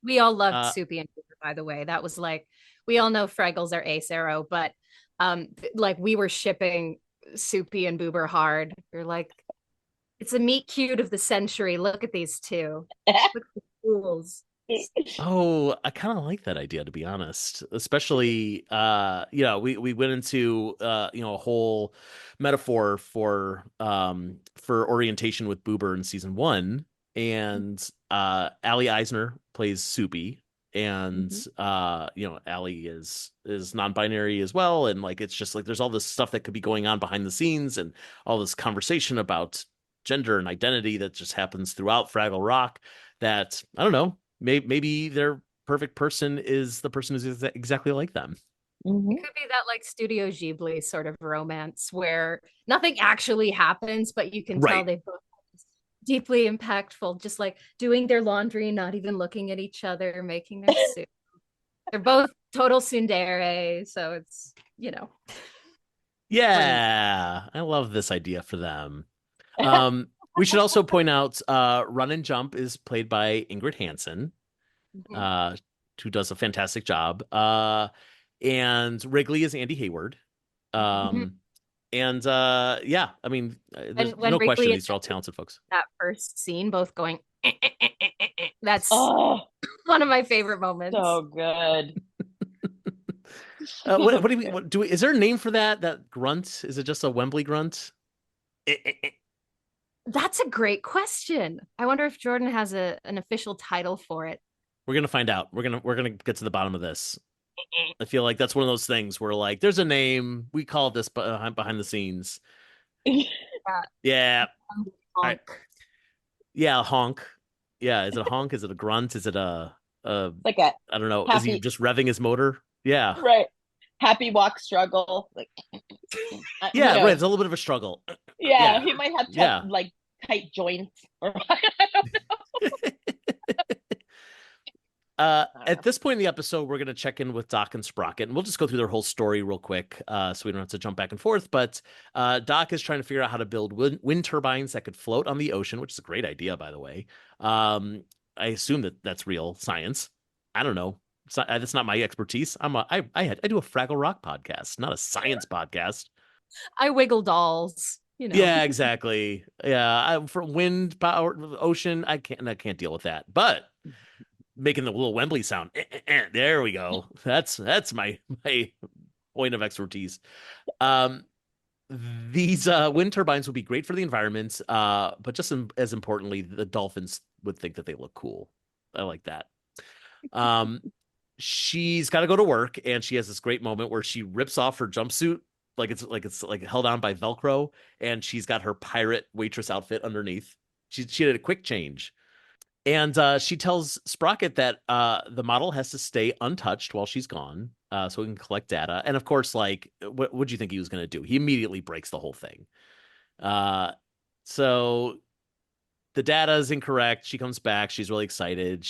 We all loved Uh, Soupy and Boober, by the way. That was like, we all know Fraggles are Ace Arrow, but like we were shipping Soupy and Boober hard. We're like, it's a meet cute of the century. Look at these two. Look at the fools. Oh, I kind of like that idea, to be honest. Especially, we went into a whole metaphor for orientation with Boober in season one, and Ali Eisner plays Soupy, and Ali is non-binary as well, and like it's just like there's all this stuff that could be going on behind the scenes, and all this conversation about gender and identity that just happens throughout Fraggle Rock. That I don't know. Maybe their perfect person is the person who's exactly like them. Mm-hmm. It could be that like Studio Ghibli sort of romance where nothing actually happens, but you can tell they both deeply impactful, just like doing their laundry, not even looking at each other, making their soup. They're both total tsundere, so it's, Yeah, I love this idea for them. We should also point out Run and Jump is played by Ingrid Hansen, who does a fantastic job. And Wrigley is Andy Hayward. And yeah, I mean, there's when no Wrigley question these are all talented folks. That first scene, both going, that's Oh, one of my favorite moments. so good. What do we? Is there a name for that grunt? Is it just a Wembley grunt? That's a great question. I wonder if Jordan has an official title for it. We're gonna find out. We're gonna get to the bottom of this. I feel like that's one of those things where like there's a name, we call this behind the scenes. Yeah. Honk. Yeah, honk. Yeah, is it a honk? Is it a grunt? Is it like a I don't know. happy, Is he just revving his motor? Yeah. Right. Happy walk struggle. Like yeah, right. It's a little bit of a struggle. Yeah. He might have like tight joints or I don't know. At this point in the episode, we're going to check in with Doc and Sprocket, and we'll just go through their whole story real quick so we don't have to jump back and forth. But Doc is trying to figure out how to build wind turbines that could float on the ocean, which is a great idea, by the way. I assume that's real science. I don't know. That's not my expertise. I do a Fraggle Rock podcast, not a science podcast. I wiggle dolls. Yeah, exactly. Yeah, for wind power, ocean, I can't deal with that. But making the little Wembley sound, there we go. That's my point of expertise. These wind turbines would be great for the environment, but just as importantly, the dolphins would think that they look cool. I like that. She's got to go to work, and she has this great moment where she rips off her jumpsuit like it's held on by Velcro, and she's got her pirate waitress outfit underneath. She did a quick change, and she tells Sprocket that the model has to stay untouched while she's gone, so we can collect data. And of course, like, what do you think he was going to do? He immediately breaks the whole thing. So the data is incorrect. She comes back. She's really excited.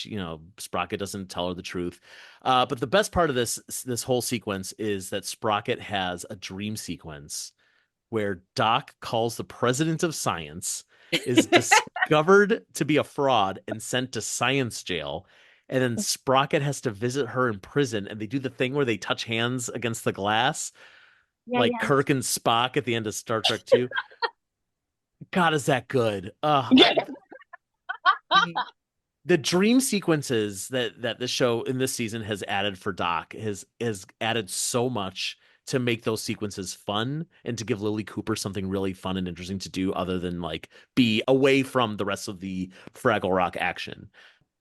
Sprocket doesn't tell her the truth. But the best part of this whole sequence is that Sprocket has a dream sequence where Doc calls the president of science, is discovered to be a fraud and sent to science jail. And then Sprocket has to visit her in prison, and they do the thing where they touch hands against the glass, Kirk and Spock at the end of Star Trek 2. God, is that good? The dream sequences that this show in this season has added for Doc has added so much to make those sequences fun and to give Lily Cooper something really fun and interesting to do other than like be away from the rest of the Fraggle Rock action.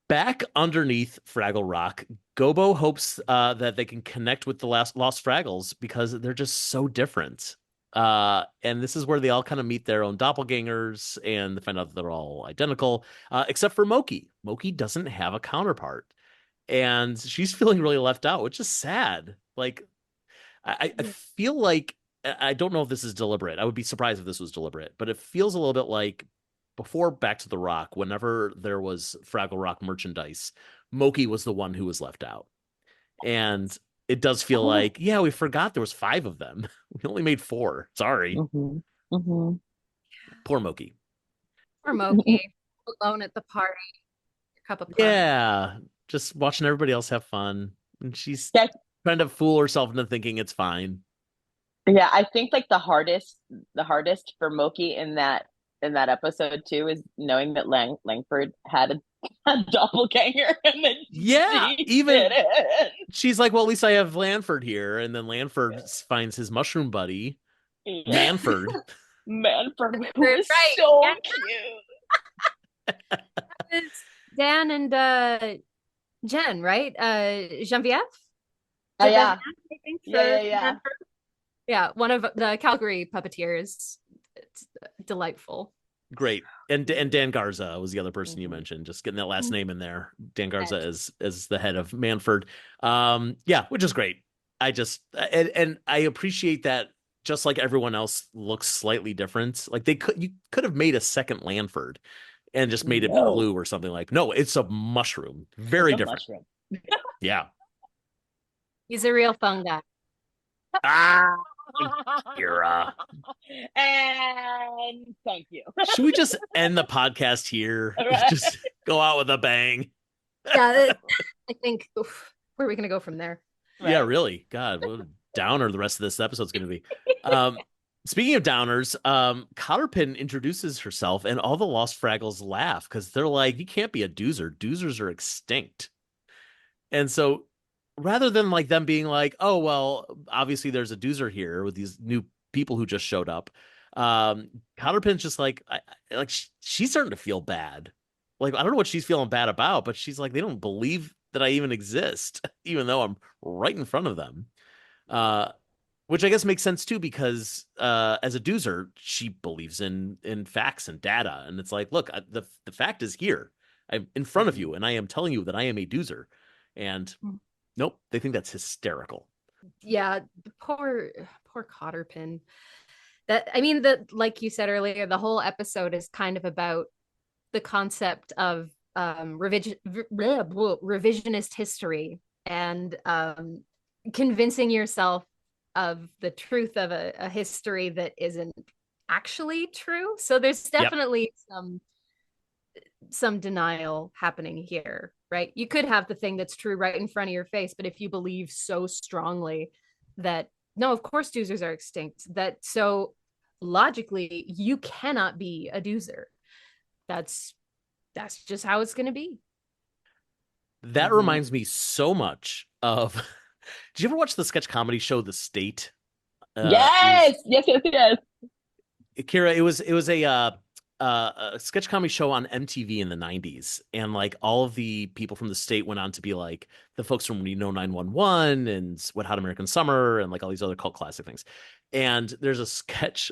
Back underneath Fraggle Rock, Gobo hopes that they can connect with the Lost Fraggles because they're just so different. And this is where they all kind of meet their own doppelgangers and find out that they're all identical, except for Moki. Moki doesn't have a counterpart. And she's feeling really left out, which is sad. Like, I feel like, I don't know if this is deliberate. I would be surprised if this was deliberate, but it feels a little bit like before Back to the Rock, whenever there was Fraggle Rock merchandise, Moki was the one who was left out. And it does feel like, yeah, we forgot there was 5 of them. We only made 4. Sorry. Poor Moki. Poor Moki, alone at the party. Cup of pie. Yeah, just watching everybody else have fun. And she's trying to fool herself into thinking it's fine. Yeah, I think like the hardest for Moki in that episode too is knowing that Langford had a doppelganger, and then she's like, well, at least I have Lanford here, and then Lanford finds his mushroom buddy, Manford. Manford, who is so cute. Dan and Jen, right? Genevieve? Oh, yeah. I think, Yeah, one of the Calgary puppeteers. It's delightful. Great. And Dan Garza was the other person you mentioned, just getting that last name in there. Dan Garza as the head of Manford. Yeah, which is great. I just and I appreciate that, just like everyone else looks slightly different. Like you could have made a second Lanford and just made it blue or something. Like, no, it's a mushroom. Very different. Mushroom. Yeah. He's a real fun guy. Kira. And thank you. Should we just end the podcast here? Right. Just go out with a bang. Yeah, I think, where are we going to go from there? Right. Yeah, really. God, what a downer the rest of this episode's going to be. Speaking of downers, Cotterpin introduces herself and all the Lost Fraggles laugh because they're like, you can't be a Doozer. Doozers are extinct. And so rather than like them being like, oh, well, obviously there's a Doozer here with these new people who just showed up, Cotterpin's just like, she's starting to feel bad. Like, I don't know what she's feeling bad about, but she's like, they don't believe that I even exist, even though I'm right in front of them. Which I guess makes sense too, because as a Doozer, she believes in facts and data. And it's like, look, the fact is here. I'm in front of you, and I am telling you that I am a Doozer. And nope, they think that's hysterical. Yeah, poor Cotterpin. Like you said earlier, the whole episode is kind of about the concept of revisionist history and convincing yourself of the truth of a history that isn't actually true. So there's definitely some denial happening here, right? You could have the thing that's true right in front of your face, but if you believe so strongly that, no, of course Doozers are extinct, that so logically you cannot be a Doozer. That's just how it's going to be. That reminds me so much of... Did you ever watch the sketch comedy show The State? Yes. Kira, it was a sketch comedy show on MTV in the 90s, and like all of the people from The State went on to be like the folks from Reno 911 and Wet Hot American Summer and like all these other cult classic things. And there's a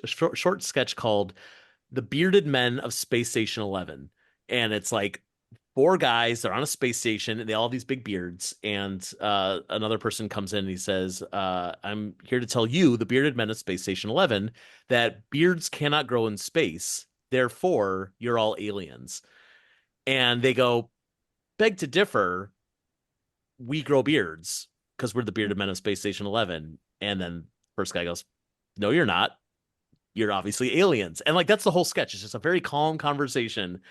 short sketch called The Bearded Men of Space Station 11, and it's like 4 guys, they're on a space station, and they all have these big beards, and another person comes in and he says, I'm here to tell you, the bearded men of Space Station 11, that beards cannot grow in space, therefore you're all aliens. And they go, beg to differ, we grow beards because we're the bearded men of Space Station 11. And then first guy goes, no, you're not. You're obviously aliens. And like, that's the whole sketch. It's just a very calm conversation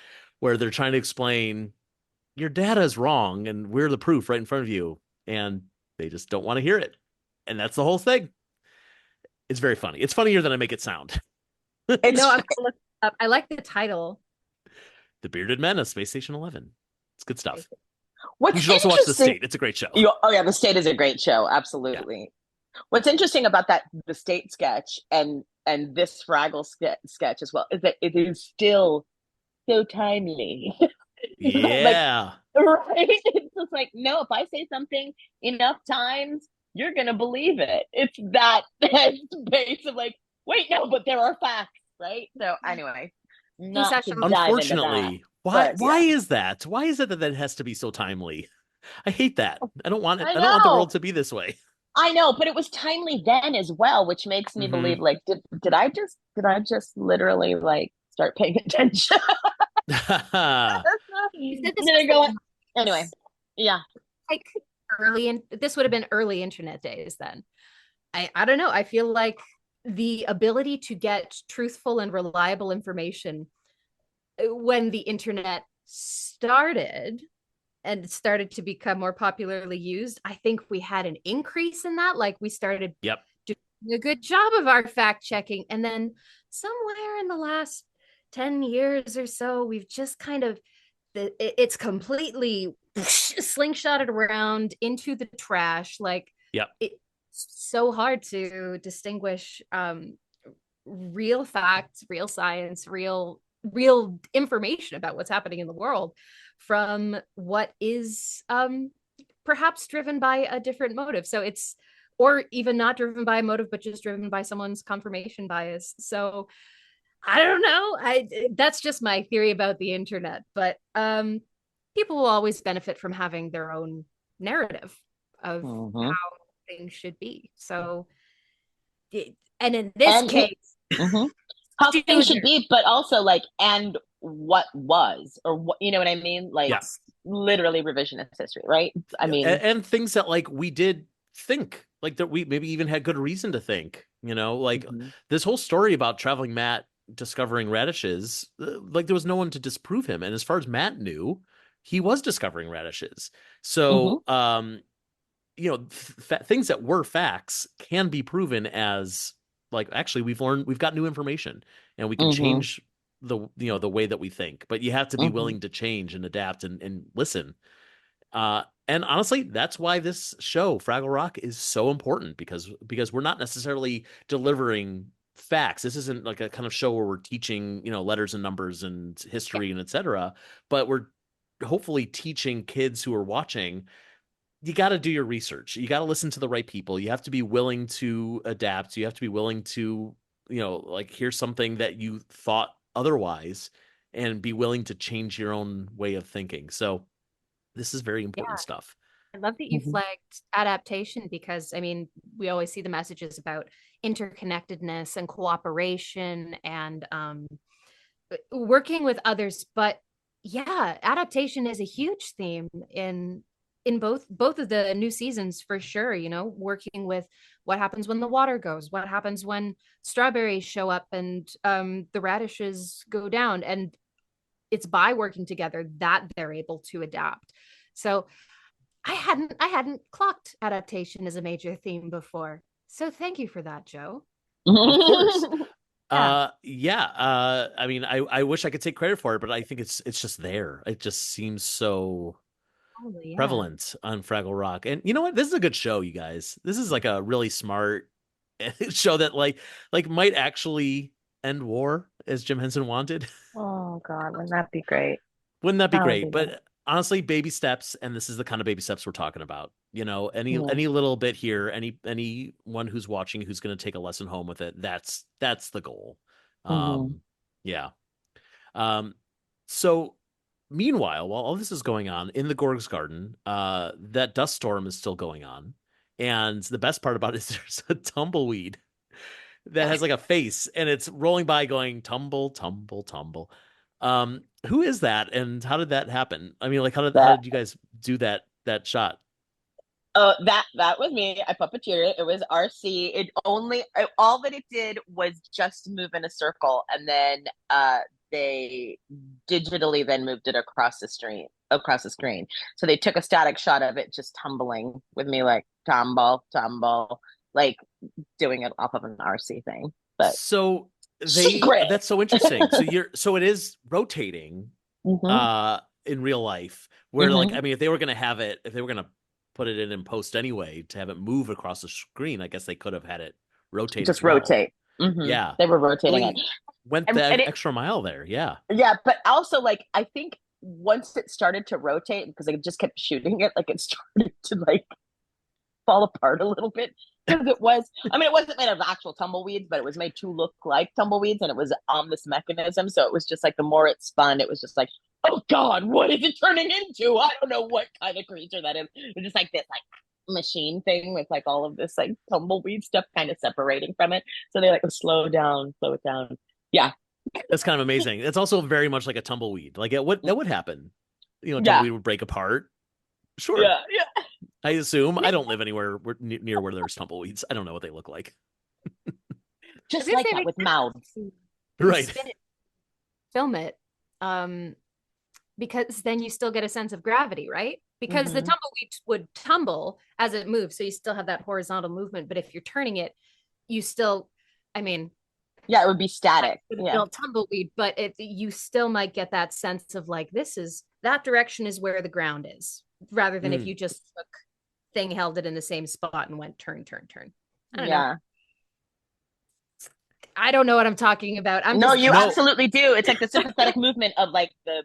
where they're trying to explain your data is wrong and we're the proof right in front of you. And they just don't want to hear it. And that's the whole thing. It's very funny. It's funnier than I make it sound. I like the title. The Bearded Men of Space Station 11. It's good stuff. You should also watch The State. It's a great show. The State is a great show. Absolutely. What's interesting about the state sketch and this Fraggle sketch as well, is that it is still so timely. Like, Yeah. right? It's just like, no, if I say something enough times, you're gonna believe it. It's that base of like, wait, no, but there are facts, right? So anyway, not to dive into that, Unfortunately, why but why yeah, is that? Why is it that it has to be so timely? I hate that. I don't want it. I I don't want the world know. to be this way. I know, but it was timely then as well, which makes me Hmm. believe like did I just literally like start paying attention? You said this Did I was go the anyway? Yeah. like early in this would have been early internet days then. I don't know. I feel like the ability to get truthful and reliable information when the internet started and started to become more popularly used, I think we had an increase in that. Like we started Yep. doing a good job of our fact checking. And then somewhere in the last 10 years or so, we've just kind of, it's completely slingshotted around into the trash. Like Yep. it's so hard to distinguish real facts, real science, real information about what's happening in the world from what is perhaps driven by a different motive. So it's, or even not driven by a motive, but just driven by someone's confirmation bias. So I don't know. That's just my theory about the internet, but people will always benefit from having their own narrative of Mm-hmm. how things should be. So, and in this And case, mm-hmm. How things should Doozer. be, but also like, and what was, or what, you know what I mean? Like, Yes. literally revisionist history, right? I Yeah. mean, And things that like we did think, like that we maybe even had good reason to think, like mm-hmm. this whole story about traveling Matt discovering radishes, like there was no one to disprove him. And as far as Matt knew, he was discovering radishes. Mm-hmm. So, things that were facts can be proven as like actually we've got new information and we can Mm-hmm. change the way that we think, but you have to be Mm-hmm. willing to change and adapt and listen. And honestly, that's why this show, Fraggle Rock, is so important because we're not necessarily delivering facts. This isn't like a kind of show where we're teaching, letters and numbers and Yeah, history and etc. But we're hopefully teaching kids who are watching, you got to do your research. You got to listen to the right people. You have to be willing to adapt. You have to be willing to, like hear something that you thought otherwise and be willing to change your own way of thinking. So this is very yeah. important stuff. I love that you Mm-hmm. flagged adaptation because I mean, we always see the messages about interconnectedness and cooperation and working with others, but yeah, adaptation is a huge theme in both of the new seasons for sure, working with what happens when the water goes, what happens when strawberries show up and the radishes go down, and it's by working together that they're able to adapt. So I hadn't clocked adaptation as a major theme before. So thank you for that, Joe. Of course. Yeah. Yeah. I mean, I wish I could take credit for it, but I think it's just there. It just seems so Totally, yeah. prevalent on Fraggle Rock. And you know what? This is a good show, you guys. This is like a really smart show that like might actually end war as Jim Henson wanted. Oh God, wouldn't that be great? Wouldn't that be That would be great? nice. But honestly, baby steps, and this is the kind of baby steps we're talking about. Yeah. Any little bit here, anyone who's watching who's going to take a lesson home with it, that's the goal. Mm-hmm. Yeah. Um, so meanwhile, while all this is going on in the Gorg's garden, that dust storm is still going on. And the best part about it is there's a tumbleweed that has like a face and it's rolling by going tumble, tumble, tumble. Who is that and how did that happen? I mean, like how That did you guys do that shot? that was me. I puppeteered it. It was RC. All that it did was just move in a circle, and then they digitally then moved it across the screen. So they took a static shot of it just tumbling with me like tumble, tumble, like doing it off of an RC thing. But So secret. that's so interesting. So it is rotating Mm-hmm. in real life where like Mm-hmm. I mean if they were going to put it in post anyway to have it move across the screen, I guess they could have had it rotate as Just well. rotate. Mm-hmm. Yeah. They were rotating it. Really went And the it, extra mile there. Yeah. yeah, but also like I think once it started to rotate, because I just kept shooting it, like it started to like fall apart a little bit. Because it was, I mean, it wasn't made of actual tumbleweeds, but it was made to look like tumbleweeds, and it was on this mechanism. So it was just like the more it spun, it was just like, oh God, what is it turning into? I don't know what kind of creature that is. It's just like this like machine thing with like all of this like tumbleweed stuff kind of separating from it. So they like slow it down. Yeah. That's kind of amazing. It's also very much like a tumbleweed. Like that would happen. You know, Yeah. tumbleweed would break apart. Sure. Yeah. I assume. I don't live anywhere near where there's tumbleweeds. I don't know what they look like. Just like that with mouths. Right. Spin it, film it. Because then you still get a sense of gravity, right? Because the tumbleweed would tumble as it moves. So you still have that horizontal movement. But if you're turning it, you still, I mean, yeah, it would be static. Yeah. Tumbleweed, but you still might get that sense of like, that direction is where the ground is, rather than if you just took thing, held it in the same spot and went turn. I don't know. I don't know what I'm talking about. You absolutely do. It's like the sympathetic movement of like the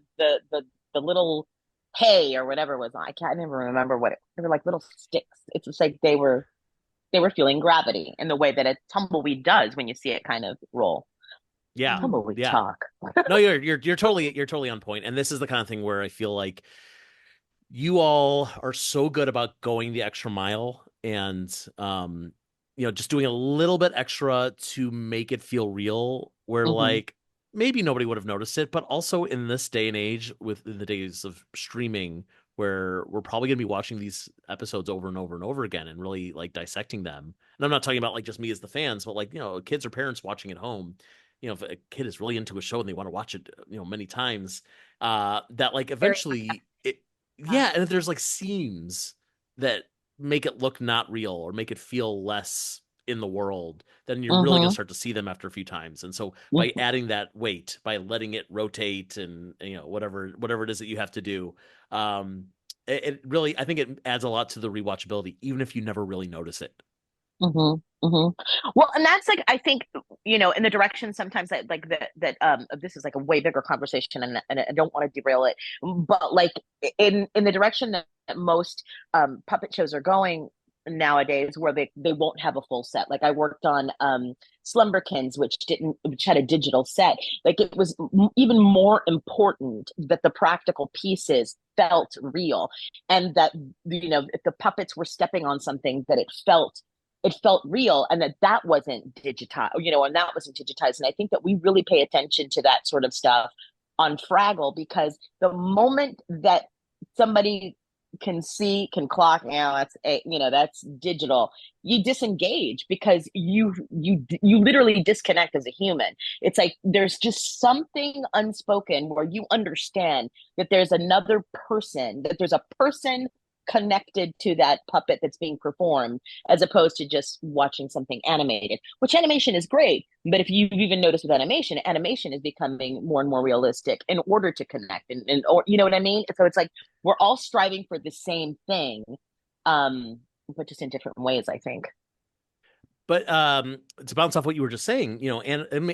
little hay or whatever was on. I can't even remember they were like little sticks. It's just like they were feeling gravity in the way that a tumbleweed does when you see it kind of roll. Yeah. Tumbleweed talk. No, you're totally on point. And this is the kind of thing where I feel like you all are so good about going the extra mile and just doing a little bit extra to make it feel real, where like maybe nobody would have noticed it, but also in this day and age, within the days of streaming, where we're probably going to be watching these episodes over and over and over again and really like dissecting them. And I'm not talking about like just me as the fans, but like, kids or parents watching at home, if a kid is really into a show and they want to watch it, many times, that like eventually and if there's like seams that make it look not real or make it feel less in the world, then you're really gonna start to see them after a few times. And so by adding that weight, by letting it rotate and whatever it is that you have to do, it really, I think it adds a lot to the rewatchability, even if you never really notice it. Well, and that's like, I think, in the direction sometimes that like that this is like a way bigger conversation, and I don't want to derail it, but like in the direction that most puppet shows are going nowadays, where they won't have a full set. Like I worked on Slumberkins, which had a digital set. Like it was even more important that the practical pieces felt real, and that if the puppets were stepping on something, that it felt real, and that wasn't digitized, and that wasn't digitized. And I think that we really pay attention to that sort of stuff on Fraggle, because the moment that somebody can clock, that's digital, you disengage, because you literally disconnect as a human. It's like there's just something unspoken where you understand that there's another person, that there's a person connected to that puppet that's being performed, as opposed to just watching something animated, which animation is great. But if you've even noticed with animation is becoming more and more realistic in order to connect, or you know what I mean? So it's like we're all striving for the same thing, but just in different ways, I think. But to bounce off what you were just saying,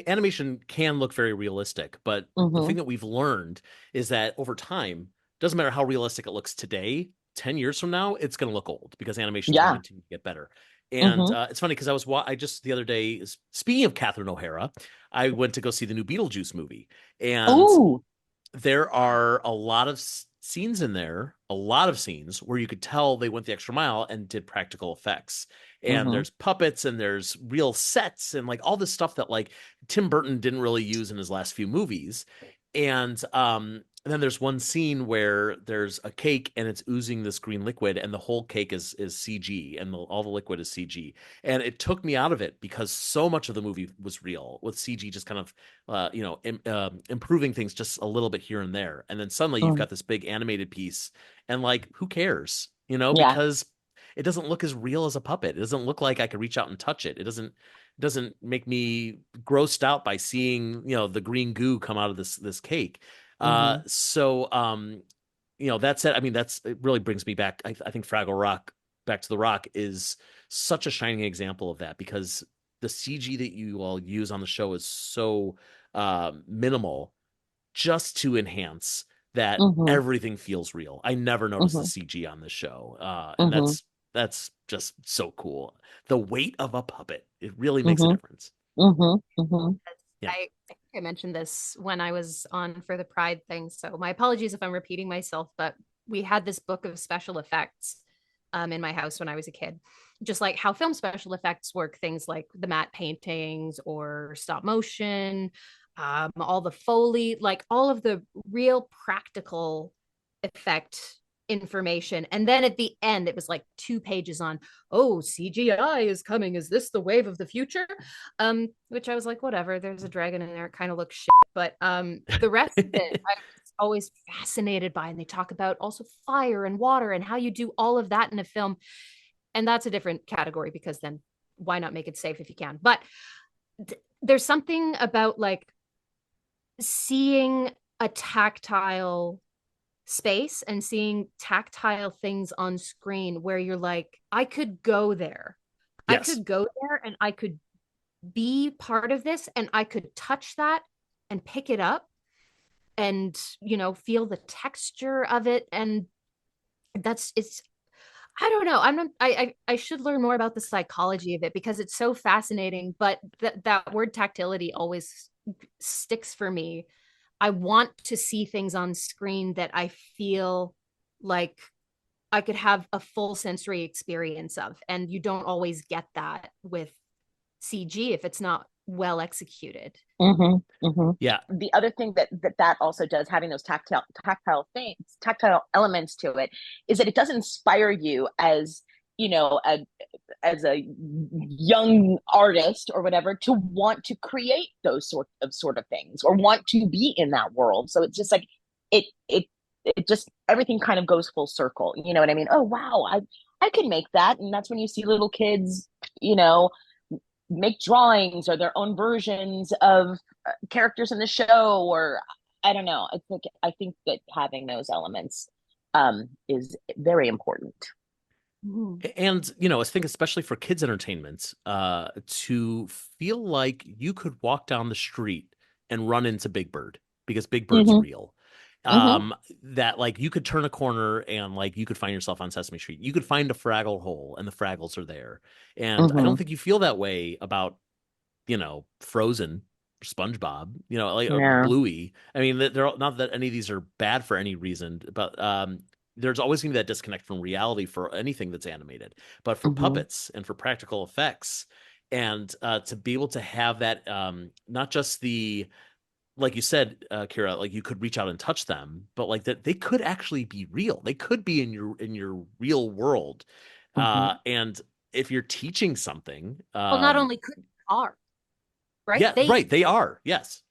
animation can look very realistic, but the thing that we've learned is that over time, doesn't matter how realistic it looks today, 10 years from now, it's going to look old, because animation is going to continue to get better. And it's funny because I just the other day, speaking of Catherine O'Hara, I went to go see the new Beetlejuice movie, and there are a lot of scenes in there, where you could tell they went the extra mile and did practical effects. And there's puppets and there's real sets and like all this stuff that like Tim Burton didn't really use in his last few movies. And then there's one scene where there's a cake and it's oozing this green liquid, and the whole cake is CG, and all the liquid is CG. And it took me out of it, because so much of the movie was real, with CG just kind of improving things just a little bit here and there. And then suddenly you've got this big animated piece, and like, who cares? Because it doesn't look as real as a puppet. It doesn't look like I could reach out and touch it. It doesn't make me grossed out by seeing the green goo come out of this cake. So that said, I mean, it really brings me back. I think Fraggle Rock, Back to the Rock, is such a shining example of that, because the CG that you all use on the show is so minimal, just to enhance that Mm-hmm. everything feels real. I never noticed the Mm-hmm. CG on this show, and Mm-hmm. that's just so cool. The weight of a puppet, it really makes a Mm-hmm. difference. Mm-hmm. Mm-hmm. Yeah. I think I mentioned this when I was on for the Pride thing, so my apologies if I'm repeating myself, but we had this book of special effects in my house when I was a kid. Just like how film special effects work, things like the matte paintings or stop motion, all the Foley, like all of the real practical effect information. And then at the end, it was like 2 pages on, oh, CGI is coming. Is this the wave of the future? Which I was like, whatever, there's a dragon in there. It kind of looks shit. But the rest of it, I was always fascinated by. And they talk about also fire and water and how you do all of that in a film. And that's a different category, because then why not make it safe if you can? But there's something about like seeing a tactile space and seeing tactile things on screen where you're like, I could go there. I Yes. could go there and I could be part of this, and I could touch that and pick it up and, feel the texture of it. And it's, I don't know. I'm not, I should learn more about the psychology of it, because it's so fascinating. But that word tactility always sticks for me. I want to see things on screen that I feel like I could have a full sensory experience of. And you don't always get that with CG if it's not well executed. Mm-hmm. Mm-hmm. Yeah. The other thing that also does, having those tactile things, tactile elements to it, is that it does inspire you as, as a young artist or whatever, to want to create those sort of things, or want to be in that world. So it's just like it just, everything kind of goes full circle. You know what I mean? Oh wow, I can make that. And that's when you see little kids, make drawings or their own versions of characters in the show, or I don't know. I think that having those elements is very important. And I think especially for kids entertainment, to feel like you could walk down the street and run into Big Bird, because Big Bird's Mm-hmm. real. Mm-hmm. That like you could turn a corner and like you could find yourself on Sesame Street. You could find a Fraggle hole and the Fraggles are there. And I don't Mm-hmm. think you feel that way about, Frozen, SpongeBob, like or Yeah. Bluey. I mean, they're not that any of these are bad for any reason, but there's always going to be that disconnect from reality for anything that's animated. But for Mm-hmm. puppets and for practical effects, and to be able to have that, not just the, like you said, Kira, like you could reach out and touch them, but like that they could actually be real. They could be in your real world. Mm-hmm. And if you're teaching something, Well, not only could, are, right? yeah, right, they are. Yes.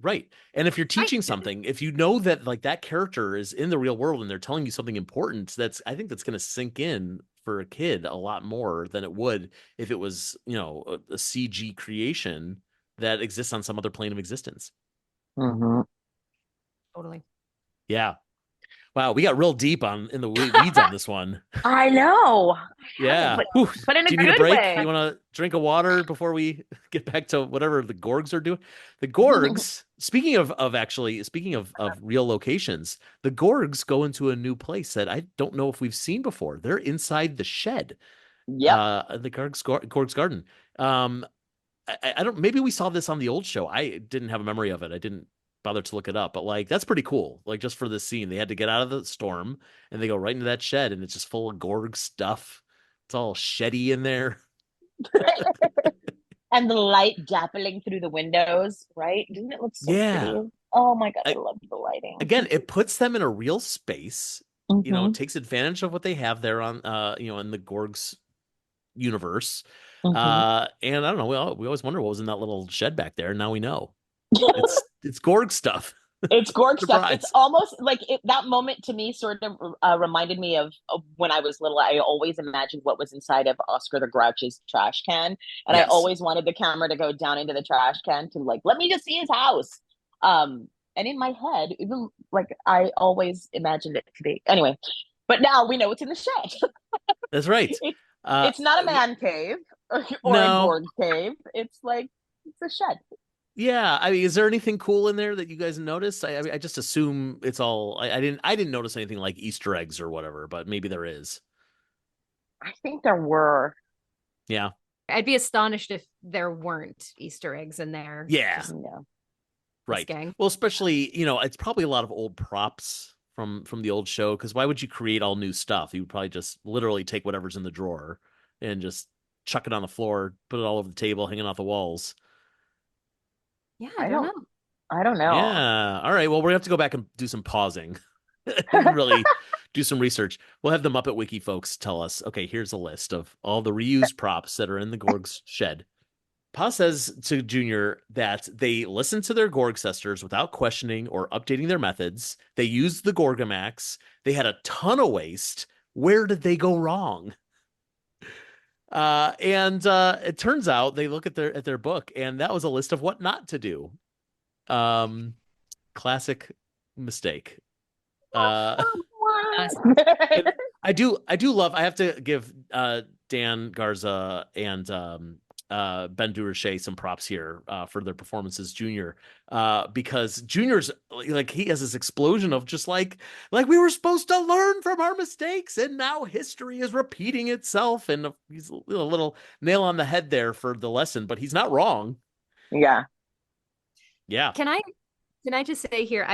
Right. And if you're Right. teaching something, if you know that like that character is in the real world and they're telling you something important, I think that's going to sink in for a kid a lot more than it would if it was, a CG creation that exists on some other plane of existence. Mm-hmm. Totally. Yeah. Wow, we got real deep in the weeds on this one. I know. Yeah. But, Whew. but in Do a you need a good break? way. You want to drink a water before we get back to whatever the Gorgs are doing? The Gorgs, speaking of real locations, the Gorgs go into a new place that I don't know if we've seen before. They're inside the shed, Yep. the Gorg's garden. I don't, maybe we saw this on the old show. I didn't have a memory of it. I didn't bother to look it up, but like that's pretty cool. Like just for this scene, they had to get out of the storm and they go right into that shed and it's just full of Gorg stuff. It's all sheddy in there. And the light dappling through the windows, right? Doesn't it look so pretty? Yeah. Oh my God, I I, love the lighting. Again, it puts them in a real space. Mm-hmm. It takes advantage of what they have there on in the Gorg's universe. Mm-hmm. And I don't know, we always wonder what was in that little shed back there. Now we know. It's Gorg stuff. It's Gorg stuff. Surprise. It's almost like that moment to me sort of reminded me of when I was little. I always imagined what was inside of Oscar the Grouch's trash can. And I Yes. always wanted the camera to go down into the trash can to like, let me just see his house. And in my head, even like I always imagined it to be. Anyway, but now we know it's in the shed. That's right. It, Uh, it's not a man cave or a no. Gorg cave. It's like it's a shed. Yeah, I mean, is there anything cool in there that you guys noticed? I just assume it's all. I didn't notice anything like Easter eggs or whatever, but maybe there is. I think there were. Yeah, I'd be astonished if there weren't Easter eggs in there. yeah, Just Yeah. this right. gang. Well, especially it's probably a lot of old props from the old show. Because why would you create all new stuff? You would probably just literally take whatever's in the drawer and just chuck it on the floor, put it all over the table, hanging off the walls. Yeah, I I don't don't. know. I don't know. Yeah. All right. Well, we're gonna have to go back and do some pausing and really do some research. We'll have the Muppet Wiki folks tell us, okay, here's a list of all the reused props that are in the Gorg's shed. Pa says to Junior that they listened to their Gorgcestors without questioning or updating their methods. They used the Gorgamax. They had a ton of waste. Where did they go wrong? And it turns out they look at their book, and that was a list of what not to do. Um, Classic mistake. Uh, and I do love. I have to give Dan Garza and Ben Durocher some props here for their performances, Junior, because Junior's like he has this explosion of just like we were supposed to learn from our mistakes, and now history is repeating itself, and he's a little nail on the head there for the lesson, but he's not wrong. Yeah. Yeah. Can I just say here,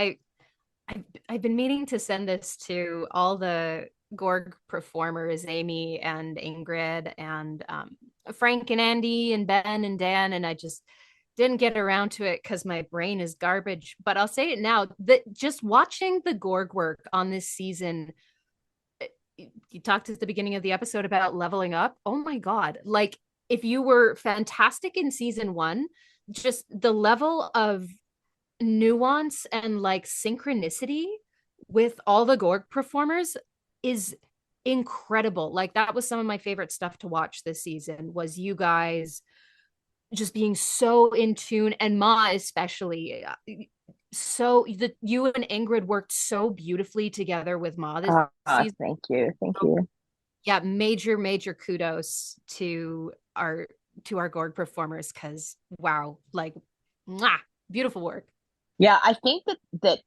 I've been meaning to send this to all the Gorg performers, Aymee and Ingrid and Frank and Andy and Ben and Dan, and I just didn't get around to it because my brain is garbage. But I'll say it now, that just watching the Gorg work on this season, you talked at the beginning of the episode about leveling up. Oh my God. Like if you were fantastic in season one, just the level of nuance and like synchronicity with all the Gorg performers is incredible. Like that was some of my favorite stuff to watch this season was you guys just being so in tune, and Ma especially. So you and Ingrid worked so beautifully together with Ma this season. Thank you. Thank you. Yeah, major kudos to our Gorg performers because wow, like mwah, beautiful work. Yeah, I think that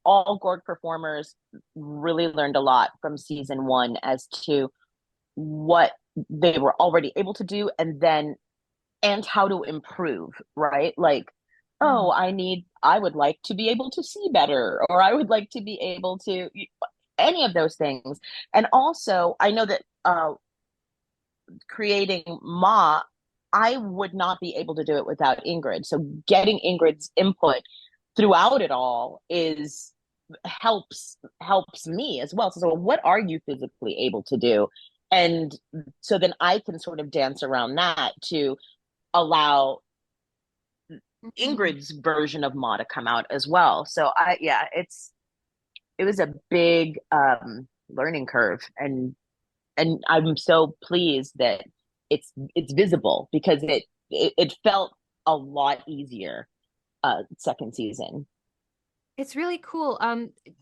all Gorg performers really learned a lot from season one as to what they were already able to do and how to improve, right? Like, oh, I would like to be able to see better, or I would like to be able to any of those things. And also, I know that creating Ma, I would not be able to do it without Ingrid. So getting Ingrid's input throughout it all is helps me as well. So what are you physically able to do? And so then I can sort of dance around that to allow Ingrid's version of Ma to come out as well. So it was a big learning curve, and I'm so pleased that it's visible because it felt a lot easier second season. It's really cool.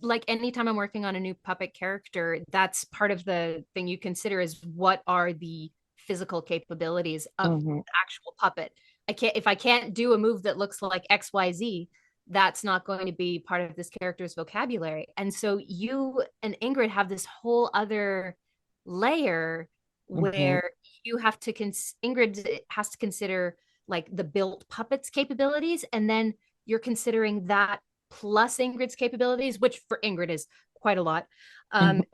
Like anytime I'm working on a new puppet character, that's part of the thing you consider is what are the physical capabilities of the actual puppet. If I can't do a move that looks like XYZ, that's not going to be part of this character's vocabulary. And so you and Ingrid have this whole other layer where you have to Ingrid has to consider like the built puppet's capabilities, and then you're considering that plus Ingrid's capabilities, which for Ingrid is quite a lot. And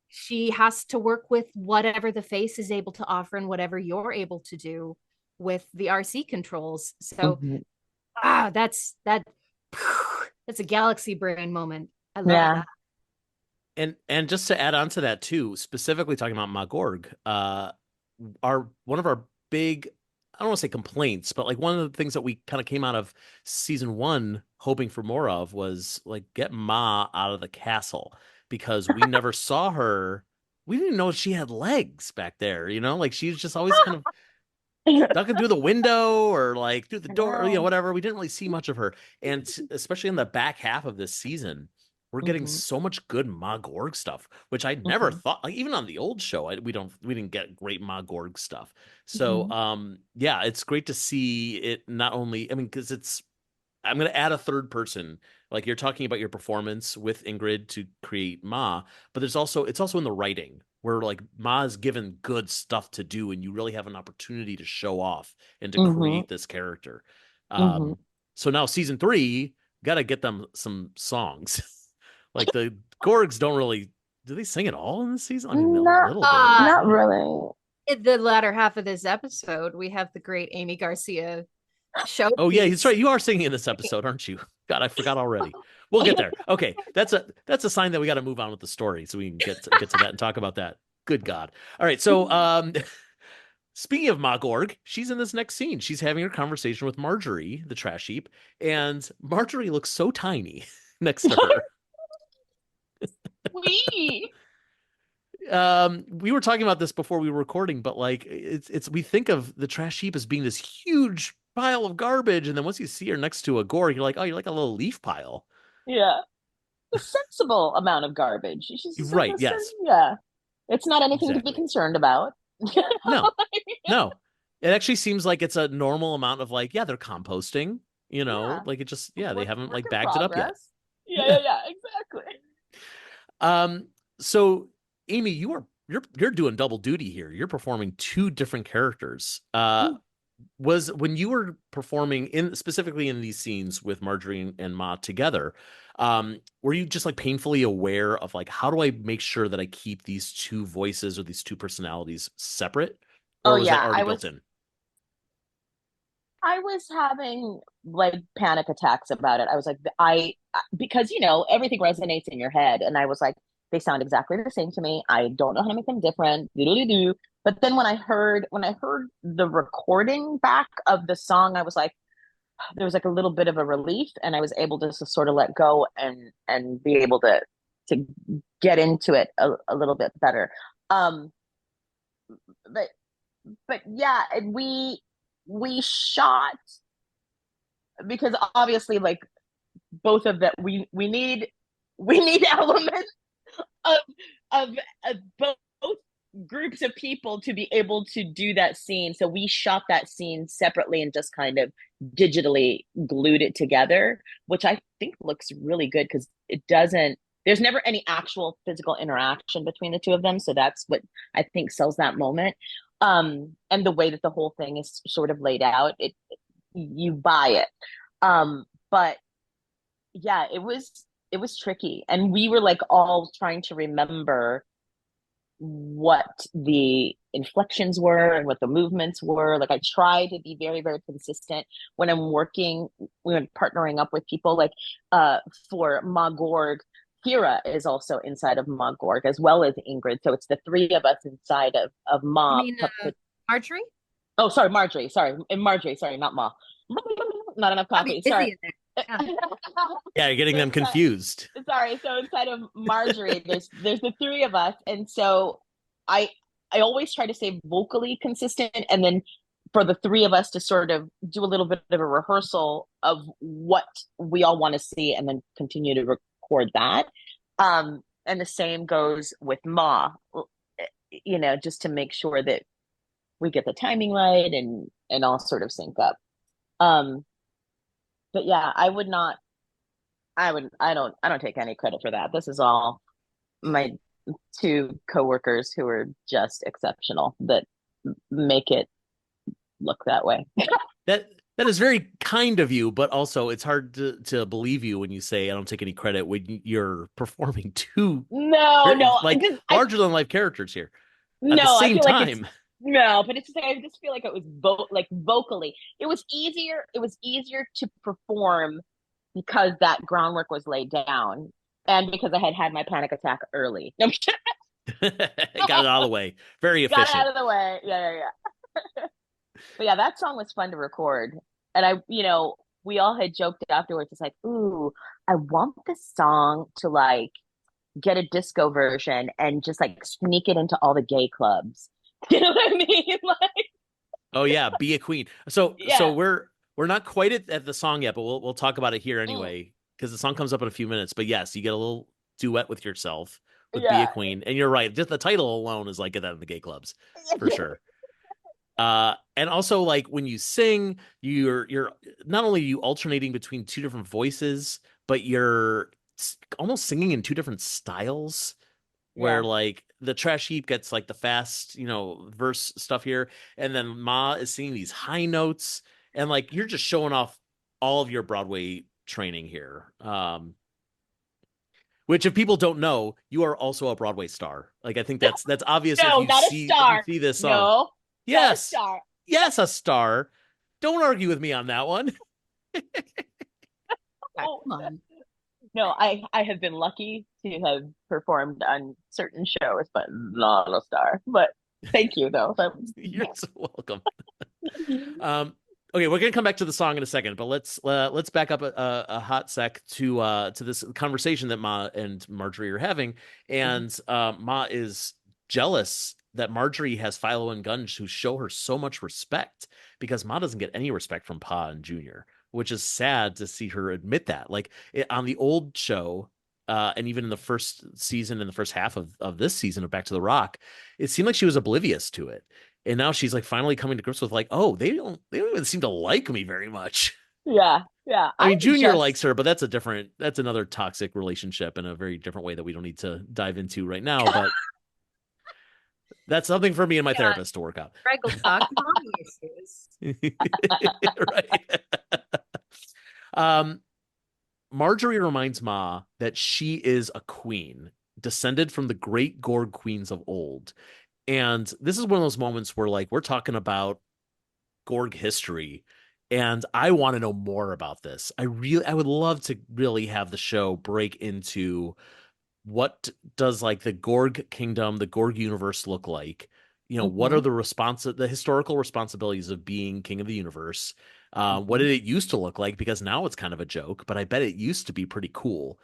she has to work with whatever the face is able to offer and whatever you're able to do with the RC controls. So that's a galaxy brain moment. I love that. And just to add on to that too, specifically talking about Ma Gorg, one of our big, I don't want to say complaints, but like one of the things that we kind of came out of season one hoping for more of was like get Ma out of the castle, because we never saw her. We didn't know she had legs back there, like she was just always kind of ducking through the window or like through the I door, or, know. whatever. We didn't really see much of her. And especially in the back half of this season, we're getting Hmm. so much good Ma Gorg stuff, which I never Hmm. thought, like even on the old show, we didn't get great Ma Gorg stuff. So Hmm. yeah, it's great to see it not only, I mean, because I'm going to add a third person. Like you're talking about your performance with Ingrid to create Ma, but it's also in the writing where like Ma is given good stuff to do, and you really have an opportunity to show off and to Hmm. create this character. Hmm. Um, so now season three, got to get them some songs. Like the Gorgs don't really, do they sing at all in this season? I mean, a Not, little bit, Uh, not maybe. really. in the latter half of this episode, we have the great Aymee Garcia Oh yeah, that's showpiece. right. You are singing in this episode, aren't you? God, I forgot already. We'll get there. Okay, that's a sign that we got to move on with the story so we can get to that and talk about that. Good God. All right. So speaking of Ma Gorg, she's in this next scene. She's having her conversation with Marjorie, the trash heap, and Marjorie looks so tiny next to her. We. We were talking about this before we were recording, but like it's we think of the trash heap as being this huge pile of garbage, and then once you see her next to a Gorg, you're like, oh, you're like a little leaf pile. Yeah. A sensible amount of garbage. She's just like Right, yes, yeah. It's not anything to be exactly. concerned about. No, no. It actually seems like it's a normal amount of like, yeah, they're composting, Yeah. like it just, yeah, they haven't Work like in bagged it up yet. progress. Yeah, Yeah. yeah, yeah, exactly. So Aymee, you're doing double duty here. You're performing two different characters. Was when you were performing in specifically in these scenes with Marjorie and Ma together, were you just like painfully aware of like how do I make sure that I keep these two voices or these two personalities separate, Oh or was that yeah, already built in? I was having like panic attacks about it. I was like, because everything resonates in your head, and I was like, they sound exactly the same to me. I don't know how to make them different. Doodly-doo. But then when I heard the recording back of the song, I was like, there was like a little bit of a relief, and I was able to sort of let go and be able to get into it a little bit better. Um, but but yeah, and we shot because obviously like both of that we need elements of of, of both groups of people to be able to do that scene. So we shot that scene separately and just kind of digitally glued it together, which I think looks really good because it doesn't there's never any actual physical interaction between the two of them. So that's what I think sells that moment. And the way that the whole thing is sort of laid out, it you buy it. But yeah, it was tricky. And we were like all trying to remember what the inflections were and what the movements were. Like I try to be very, very consistent when I'm working, when partnering up with people. Like for Ma Gorg, Kira is also inside of Ma Gorg as well as Ingrid. So it's the three of us inside of You Ma. mean Marjorie? Oh, sorry, Marjorie. Sorry, and Marjorie. Sorry, not Ma. Not enough I'll be coffee. Sorry. busy in there. Yeah. Yeah, you're getting So them confused. sorry. So inside of Marjorie, there's the three of us, and so I I always try to stay vocally consistent, and then for the three of us to sort of do a little bit of a rehearsal of what we all want to see, and then continue to record that. And the same goes with Ma, just to make sure that we get the timing right and all sort of sync up. Um, but yeah, I would not. I don't take any credit for that. This is all my two coworkers who are just exceptional that make it look that way. That that is very kind of you, but also it's hard to believe you when you say I don't take any credit when you're performing two No, no, like larger than life characters here at the no. I same feel like it's time. no, but it's I just feel like it was like vocally. It was easier. It was easier to perform because that groundwork was laid down, and because I had had my panic attack early. No, Got it out of the way. Very got it out efficient. of the way. Yeah, yeah, yeah. But yeah, that song was fun to record. And we all had joked afterwards. It's like, ooh, I want this song to like get a disco version and just like sneak it into all the gay clubs. You know what I mean? Like, Oh yeah, be a queen. So Yeah. we're not quite at the song yet, but we'll talk about it here Mm, anyway because the song comes up in a few minutes. But yes, you get a little duet with yourself with "Be a yeah. Queen," and you're right. Just the title alone is like get that in the gay clubs for sure. And also like when you sing, you're not only you alternating between two different voices, but you're almost singing in two different styles where Yeah. like the Trash Heap gets like the fast, verse stuff here, and then Ma is singing these high notes, and like you're just showing off all of your Broadway training here. Which if people don't know, you are also a Broadway star. Like I think that's obvious No, not a if you star. see this song. No, not a Yes. star. Yes, a star. Don't argue with me on that one. Oh, Come on. no, I have been lucky to have performed on certain shows, but not a star. But thank you, though. That was, You're so welcome. Um, okay, we're gonna come back to the song in a second, but let's back up a hot sec to this conversation that Ma and Marjorie are having, and Ma is jealous that Marjorie has Philo and Gunge who show her so much respect because Ma doesn't get any respect from Pa and Junior, which is sad to see her admit that. Like on the old show. And even in the first season, in the first half of this season of Back to the Rock, it seemed like she was oblivious to it. And now she's like finally coming to grips with like, oh, they don't even seem to like me very much. yeah, yeah. I I'm mean, Junior just likes her, but that's another toxic relationship in a very different way that we don't need to dive into right now. But that's something for me and my Yeah, therapist to work out. Fraggle Talk, mommy issues. Right. um, Marjorie reminds Ma that she is a queen, descended from the great Gorg queens of old. And this is one of those moments where like we're talking about Gorg history, and I want to know more about this. I would love to really have the show break into what does like the Gorg kingdom, the Gorg universe look like? What are Mhm, the historical responsibilities of being king of the universe? What mhm. did it used to look like? Because now it's kind of a joke, but I bet it used to be pretty cool.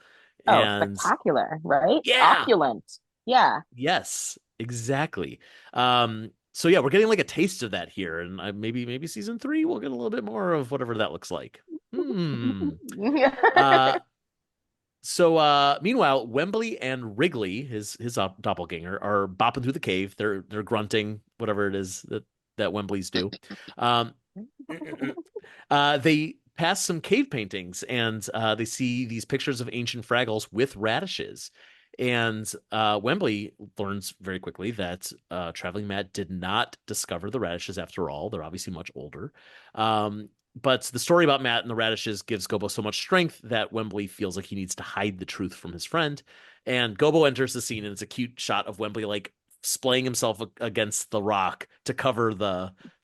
Oh, And spectacular, right? yeah, Opulent. Yeah. yes, exactly. So yeah, we're getting like a taste of that here, and maybe season three we'll get a little bit more of whatever that looks like. Hmm. Uh, Meanwhile, Wembley and Wrigley, his doppelganger, are bopping through the cave. They're grunting, whatever it is that Wembleys do. Um, they pass some cave paintings and they see these pictures of ancient Fraggles with radishes. And Wembley learns very quickly that Traveling Matt did not discover the radishes after all. They're obviously much older. But the story about Matt and the radishes gives Gobo so much strength that Wembley feels like he needs to hide the truth from his friend. And Gobo enters the scene, and it's a cute shot of Wembley like splaying himself against the rock to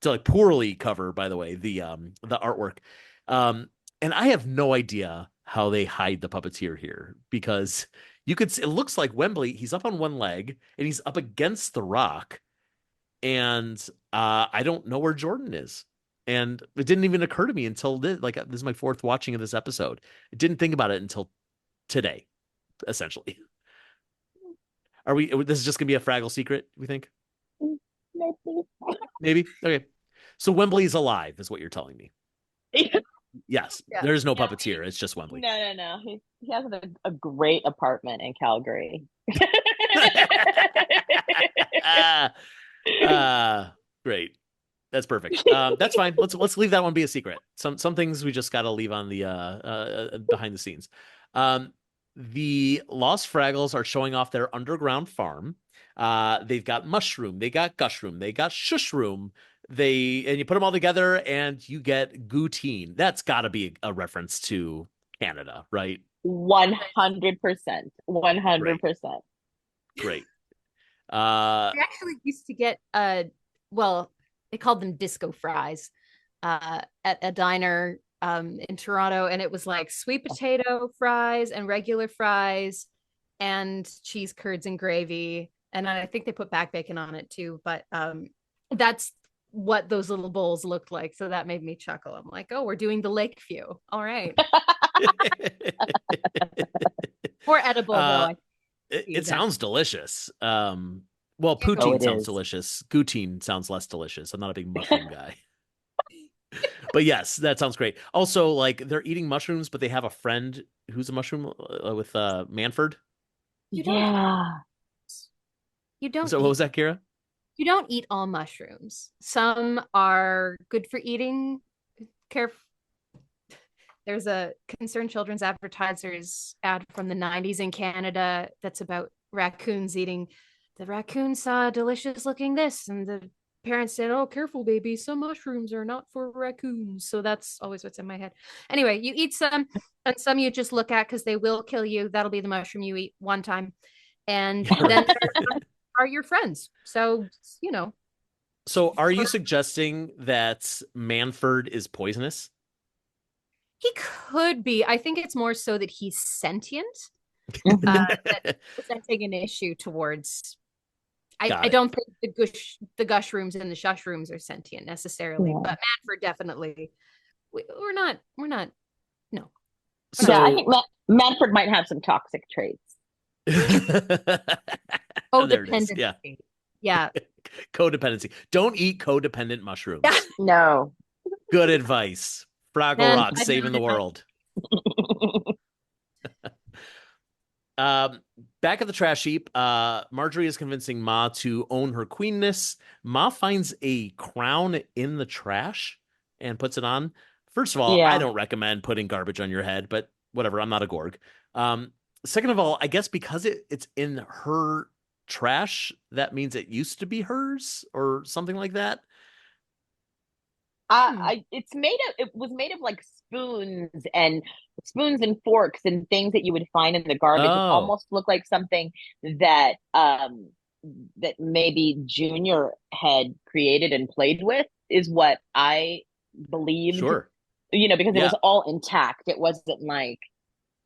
like poorly cover, by the way, the artwork. Um, and I have no idea how they hide the puppeteer here because it looks like Wembley, he's up on one leg and he's up against the rock, and I don't know where Jordan is. And it didn't even occur to me until this is my fourth watching of this episode. I didn't think about it until today, essentially. This is just gonna be a Fraggle secret, we think? Maybe. Maybe? Okay. So Wembley's alive, is what you're telling me. Yes, Yeah. there's no No, puppeteer. It's just Wembley. no. He has a great apartment in Calgary. Ah, great. That's perfect. That's fine. Let's leave that one be a secret. Some things we just got to leave on the behind the scenes. The Lost Fraggles are showing off their underground farm. They've got mushroom, they got gushroom, they got shushroom. And you put them all together and you get goutine. That's got to be a reference to Canada, right? 100%. Great, 100%. great. I actually used to get well, they called them disco fries at a diner in Toronto, and it was like sweet potato fries and regular fries and cheese curds and gravy, and I think they put back bacon on it too. But that's what those little bowls looked like, so that made me chuckle. I'm like, oh, we're doing the Lakeview. All right. More edible though. It sounds delicious. Well, Oh, poutine it sounds is. delicious. Goutine sounds less delicious. I'm not a big mushroom guy. But yes, that sounds great. Also, like they're eating mushrooms, but they have a friend who's a mushroom with Manford. You don't Yeah. you don't So what eat was that, Kira? you don't eat all mushrooms. Some are good for eating. Care There's a Concerned Children's Advertisers ad from the 90s in Canada that's about raccoons eating. The raccoon saw a delicious looking this, and the parents said, "Oh, careful, baby. Some mushrooms are not for raccoons." So that's always what's in my head. Anyway, you eat some, and some you just look at because they will kill you. That'll be the mushroom you eat one time. And Yeah, then right. there are your friends. So, So are you suggesting that Manford is poisonous? he could be. I think it's more so that he's sentient. Mhm. That presenting an issue towards. I Got it. don't think the gush rooms and the shush rooms are sentient necessarily, Yeah. but Manford definitely. We're not. No. Yeah, I So think Manford might have some toxic traits. there it is. Yeah. Codependency. Yeah. Codependency. Don't eat codependent Yeah. mushrooms. No. Good advice. Fraggle Man, Rock I've saving known the enough. world. Um, Back at the trash heap, Marjorie is convincing Ma to own her queenness. Ma finds a crown in the trash and puts it on. First of all, I Yeah. don't recommend putting garbage on your head, but whatever, I'm not a Gorg. Second of all, I guess because it's in her trash, that means it used to be hers or something like that. It was made of like spoons and forks and things that you would find in the garbage. It Oh, almost looked like something that that maybe Junior had created and played with, is what I believed, sure. because it was Yeah. all intact. It wasn't like,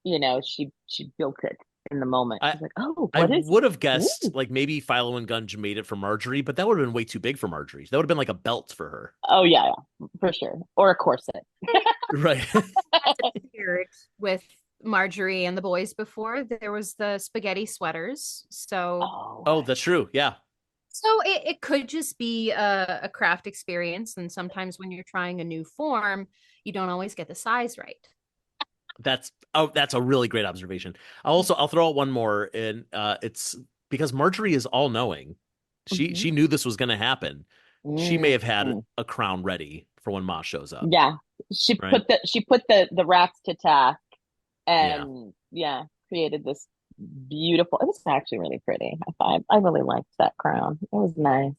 she built it in the moment. I She's like, "Oh, I what is would have ooh." guessed like maybe Philo and Gunge made it for Marjorie, but that would have been way too big for Marjorie. That would have been like a belt for her. Oh yeah, yeah, for sure. Or a corset. Right. Appeared with Marjorie and the boys before. There was the spaghetti sweaters. So Oh, Oh, that's true. Yeah. it could just be a craft experience. And sometimes when you're trying a new form, you don't always get the size right. That's a really great observation. I'll throw out one more, and it's because Marjorie is all knowing. mhm. She knew this was going to happen. She may have had Mm. a crown ready for when Ma shows up, Yeah, she right? put the rats to task, Yeah. and yeah, created this beautiful. It was actually really pretty. I really liked that crown. It was nice.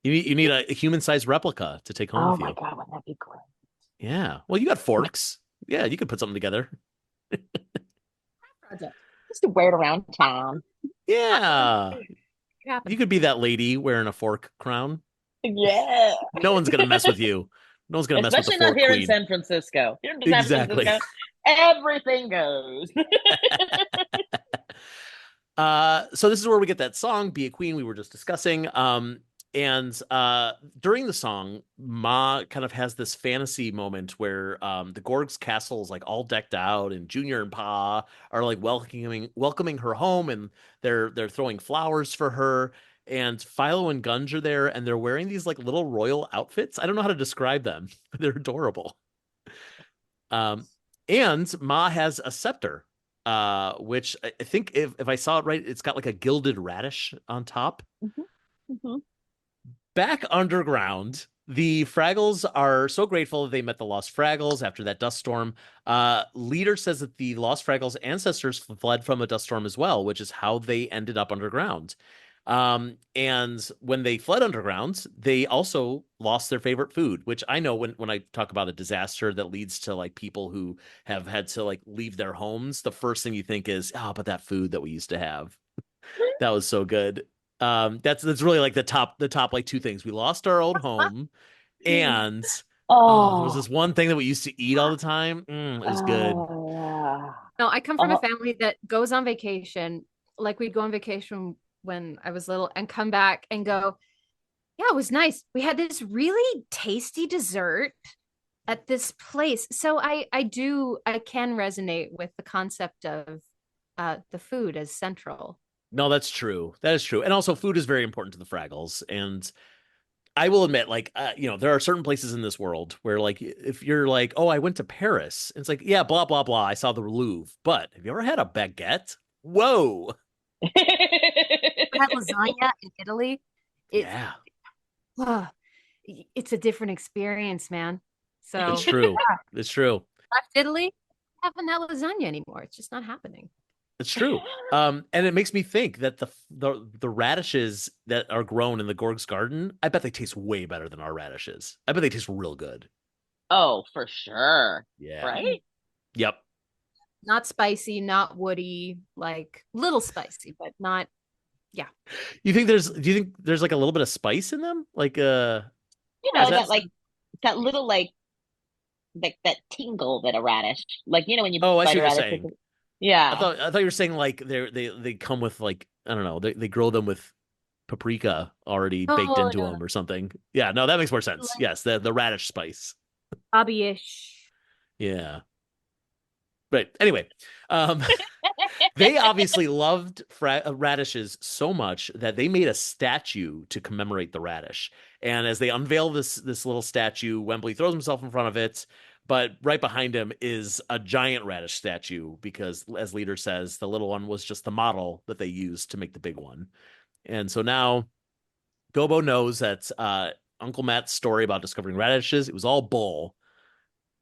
You need a human-sized replica to take home Oh with my you. God, wouldn't that be great? Yeah. Well, you got forks. Yeah, you could put something together. Project. Just to wear it around town. Yeah. It You happened. could be that lady wearing a fork crown. Yeah. No one's gonna mess with you. No one's gonna mess with the Especially not fork here in queen. San Francisco. Here in San Exactly. Francisco, everything goes. So this is where we get that song, Be a Queen, we were just discussing. And during the song, Ma kind of has this fantasy moment where the Gorg's castle is like all decked out, and Junior and Pa are like welcoming her home, and they're throwing flowers for her. And Philo and Gunge are there, and they're wearing these like little royal outfits. I don't know how to describe them. They're adorable. Um, and Ma has a scepter, which I think if I saw it right, it's got like a gilded radish on top. Mhm, mhm. Back underground, the Fraggles are so grateful that they met the Lost Fraggles after that dust storm. Leader says that the Lost Fraggles' ancestors fled from a dust storm as well, which is how they ended up underground. And when they fled underground, they also lost their favorite food, which I know when I talk about a disaster that leads to like people who have had to like leave their homes, the first thing you think is, oh, but that food that we used to have. That was so good. That's really like the top like two things. We lost our old home, and there was Oh, this one thing that we used to eat all the time. It was good. yeah. No, I come from a Oh, family that goes on vacation. Like we'd go on vacation when I was little and come back and go, yeah, it was nice. We had this really tasty dessert at this place. So I can resonate with the concept of the food as central. No, that's true. That is true. And also food is very important to the Fraggles. And I will admit, like, there are certain places in this world where, like, if you're like, oh, I went to Paris, it's like, yeah, blah, blah, blah. I saw the Louvre. But have you ever had a baguette? Whoa. Had lasagna in Italy. It's Yeah, it's a different experience, man. So it's true. It's true. left Italy, having that lasagna anymore. It's just not happening. It's true. And it makes me think that the radishes that are grown in the Gorg's garden, I bet they taste way better than our radishes. I bet they taste real good. Oh, for sure. Yeah. Right? Yep. Not spicy, not woody, like little spicy, but not. Yeah. Do you think there's like a little bit of spice in them? Like You know, is that like that little like that tingle that a radish. Like, when you Oh, I see bite a what you're radish. saying. Yeah. I thought you were saying like they come with, like, I don't know, they grow them with paprika already baked Oh into no, them or something. Yeah, no, that makes more sense. Yes, the radish spice. hobby-ish. Yeah. Right. Anyway, um, they obviously loved radishes so much that they made a statue to commemorate the radish. And as they unveil this little statue, Wembley throws himself in front of it, but right behind him is a giant radish statue because, as Leader says, the little one was just the model that they used to make the big one. And so now Gobo knows that Uncle Matt's story about discovering radishes, it was all bull.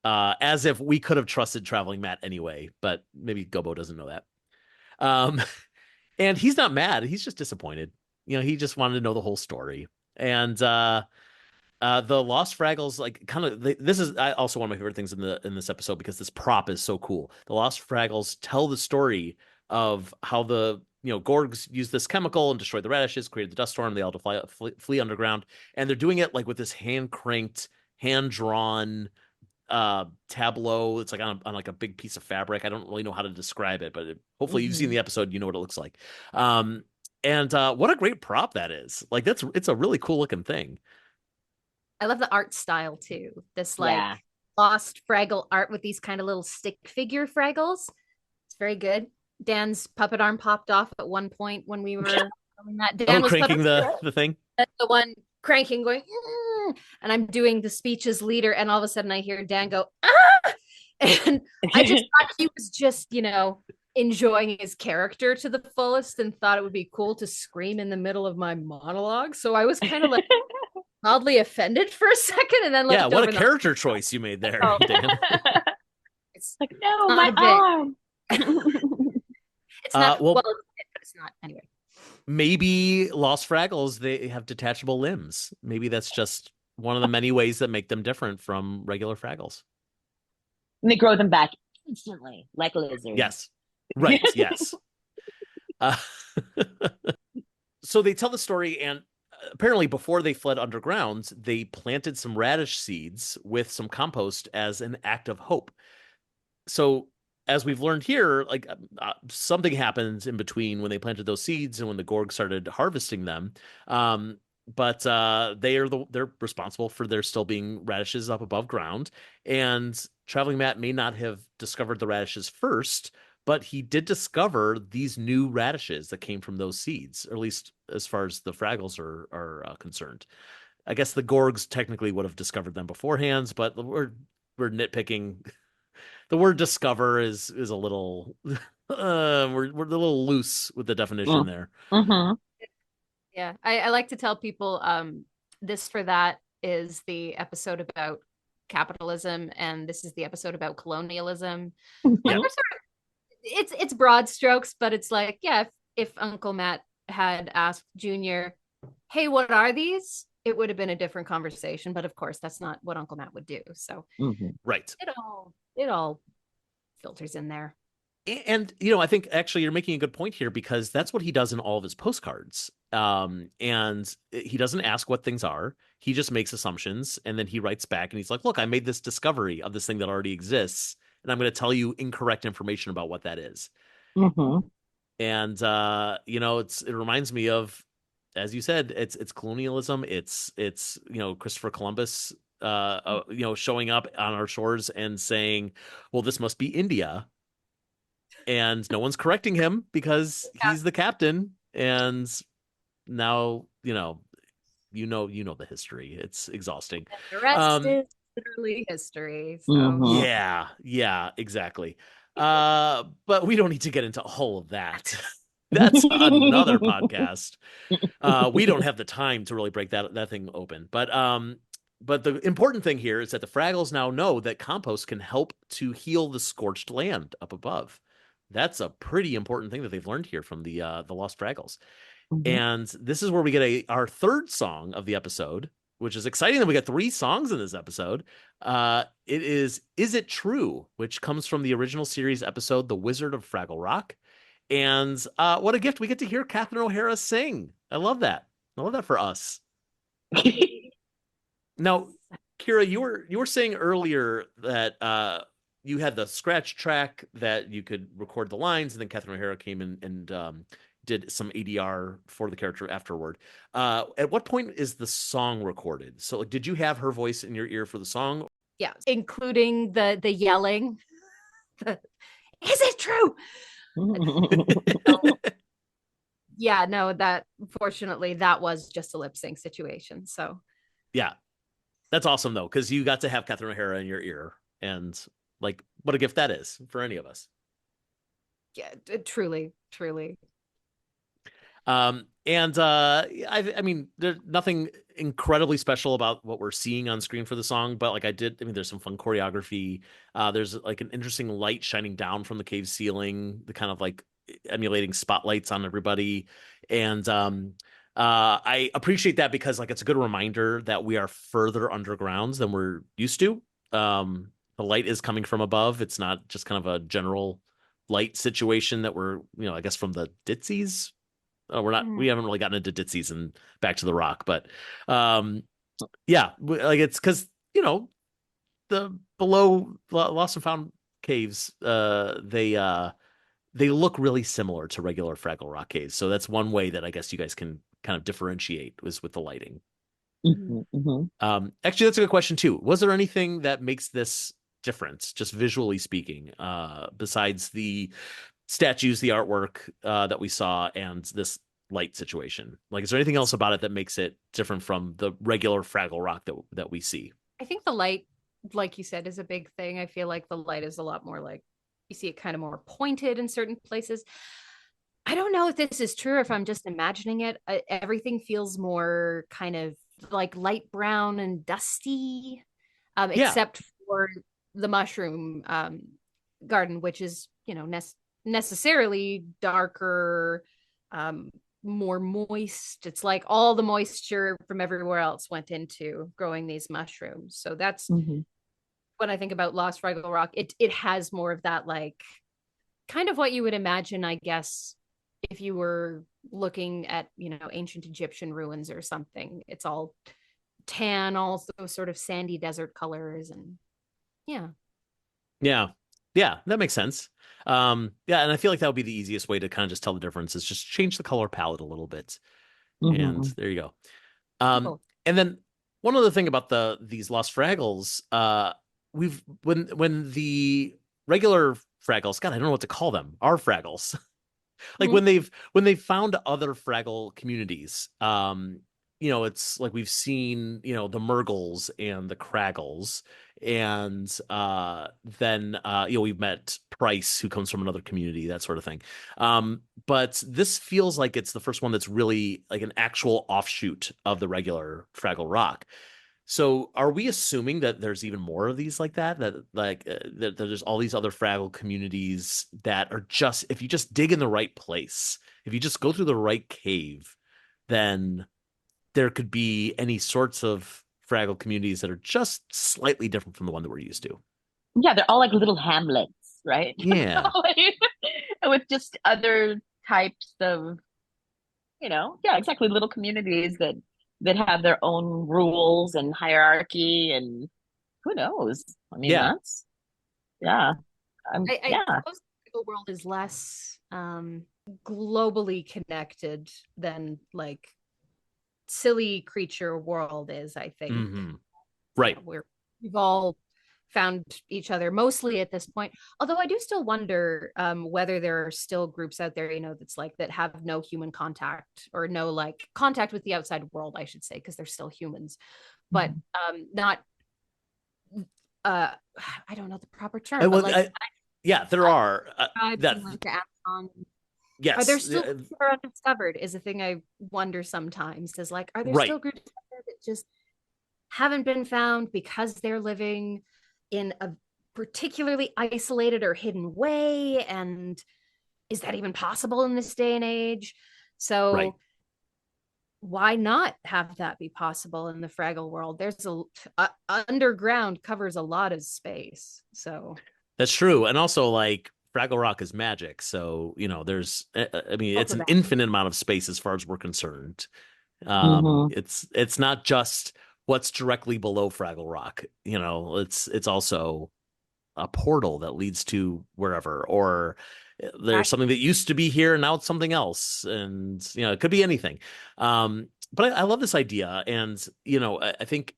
As if we could have trusted Traveling Matt anyway, but maybe Gobo doesn't know that. Um, and he's not mad. He's just disappointed. He just wanted to know the whole story. And the Lost Fraggles, like, kind of, this is also one of my favorite things in this episode because this prop is so cool. The Lost Fraggles tell the story of how the Gorgs used this chemical and destroyed the radishes, created the dust storm. They all flee underground, and they're doing it like with this hand cranked, hand drawn tableau. It's like on like a big piece of fabric. I don't really know how to describe it, but hopefully you've seen the episode, you know what it looks like. And what a great prop that is. Like, it's a really cool looking thing. I love the art style too. This Yeah. Lost Fraggle art with these kind of little stick figure Fraggles. It's very good. Dan's puppet arm popped off at one point when we were filming that. Dan was cranking the thing. The one cranking, going, and I'm doing the speech as Leader, and all of a sudden I hear Dan go, ah! And I just thought he was just, enjoying his character to the fullest and thought it would be cool to scream in the middle of my monologue. So I was kind of like mildly offended for a second, and then yeah, what a character choice you made there, Dan. It's like, no, my arm. It's not it's not anyway. Maybe Lost Fraggles, they have detachable limbs. Maybe that's just one of the many ways that make them different from regular Fraggles. And they grow them back instantly, like lizards. Yes. Right. Yes. So they tell the story, and apparently before they fled underground, they planted some radish seeds with some compost as an act of hope. So as we've learned here, like something happens in between when they planted those seeds and when the Gorg started harvesting them. But they're responsible for there still being radishes up above ground. And Traveling Matt may not have discovered the radishes first, but he did discover these new radishes that came from those seeds, or at least as far as the Fraggles are concerned. I guess the Gorgs technically would have discovered them beforehand, but we're nitpicking. The word discover is a little we're a little loose with the definition there. Mm-hmm. Yeah, I like to tell people this for that is the episode about capitalism, and this is the episode about colonialism. Yeah. It's broad strokes, but it's like, yeah, if Uncle Matt had asked Junior, hey, what are these? It would have been a different conversation, but of course that's not what Uncle Matt would do. So right. It all filters in there. And, I think actually you're making a good point here because that's what he does in all of his postcards. And he doesn't ask what things are. He just makes assumptions. And then he writes back and he's like, look, I made this discovery of this thing that already exists. And I'm going to tell you incorrect information about what that is. Mm-hmm. And, it reminds me of, as you said, it's colonialism. It's Christopher Columbus, showing up on our shores and saying, well, this must be India. And no one's correcting him because he's the captain and now the history. It's exhausting. And the rest Um, is literally history. So Mhm. yeah, exactly. But we don't need to get into all of that. That's another podcast. We don't have the time to really break that thing open. But the important thing here is that the Fraggles now know that compost can help to heal the scorched land up above. That's a pretty important thing that they've learned here from the Lost Fraggles. Mhm. And this is where we get our third song of the episode, which is exciting that we got 3 songs in this episode. It is It True, which comes from the original series episode, The Wizard of Fraggle Rock. And what a gift. We get to hear Catherine O'Hara sing. I love that. I love that for us. Now, Kira, you were saying earlier that you had the scratch track that you could record the lines, and then Catherine O'Hara came in and did some ADR for the character afterward. At what point is the song recorded? So, like, did you have her voice in your ear for the song? yeah, including the yelling. Is it true? Yeah, no, that fortunately that was just a lip sync situation. So Yeah, that's awesome though, because you got to have Catherine O'Hara in your ear, and like, what a gift that is for any of us. yeah, truly, truly. And I mean, there's nothing incredibly special about what we're seeing on screen for the song, but like I mean, there's some fun choreography. There's like an interesting light shining down from the cave ceiling, the kind of like emulating spotlights on everybody. And I appreciate that because like it's a good reminder that we are further underground than we're used to. The light is coming from above. It's not just kind of a general light situation that we're, I guess from the Ditsies. We haven't really gotten into Ditsies and Back to the Rock, but yeah, like it's because the below Lost and Found caves, they look really similar to regular Fraggle Rock caves. So that's one way that I guess you guys can kind of differentiate was with the lighting. Mhm, mhm. Actually, that's a good question too. Was there anything that makes this different, just visually speaking, besides the statues, the artwork that we saw, and this light situation? Like, is there anything else about it that makes it different from the regular Fraggle Rock that we see? I think the light, like you said, is a big thing. I feel like the light is a lot more like you see it kind of more pointed in certain places. I don't know if this is true or if I'm just imagining it. Everything feels more kind of like light brown and dusty, Yeah, except for the mushroom garden, which is, necessarily darker, um, more moist. It's like all the moisture from everywhere else went into growing these mushrooms. So that's Mhm. when I think about Lost Fraggle Rock. It has more of that, like kind of what you would imagine, I guess, if you were looking at, ancient Egyptian ruins or something. It's all tan, all those sort of sandy desert colors, and yeah. yeah, yeah, that makes sense. Yeah, and I feel like that would be the easiest way to kind of just tell the difference is just change the color palette a little bit, and Mhm. there you go. Um, Cool. and then one other thing about these Lost Fraggles, we've when the regular Fraggles, God, I don't know what to call them, our Fraggles, like Mhm. when they've found other Fraggle communities, it's like we've seen, the Murgles and the Kraggles, and then we've met Price, who comes from another community, that sort of thing. But this feels like it's the first one that's really like an actual offshoot of the regular Fraggle Rock. So are we assuming that there's even more of these like that like that there's all these other Fraggle communities that are just, if you just dig in the right place, if you just go through the right cave, then there could be any sorts of Fraggle communities that are just slightly different from the one that we're used to. Yeah, they're all like little hamlets, right? Yeah. Like, with just other types of, yeah, exactly, little communities that have their own rules and hierarchy and who knows? I mean, Yeah. yeah, I yeah. suppose the world is less globally connected than like silly creature world is, I think. Hmm. Yeah, Right. we've all found each other mostly at this point. Although I do still wonder whether there are still groups out there, that's like that have no human contact or no like contact with the outside world, I should say, because they're still humans, but not I don't know the proper term, but like yeah, there are that like the Amazon. Yes. Are there still groups that are undiscovered is a thing I wonder sometimes. Is like, are there still groups that just haven't been found because they're living in a particularly isolated or hidden way? And is that even possible in this day and age? So why not have that be possible in the Fraggle world? There's underground covers a lot of space. So that's true. And also like Fraggle Rock is magic. So, there's, I mean, it's an infinite amount of space as far as we're concerned. It's not just what's directly below Fraggle Rock. It's also a portal that leads to wherever, or there's something that used to be here and now it's something else. And, it could be anything. But I love this idea. And, I think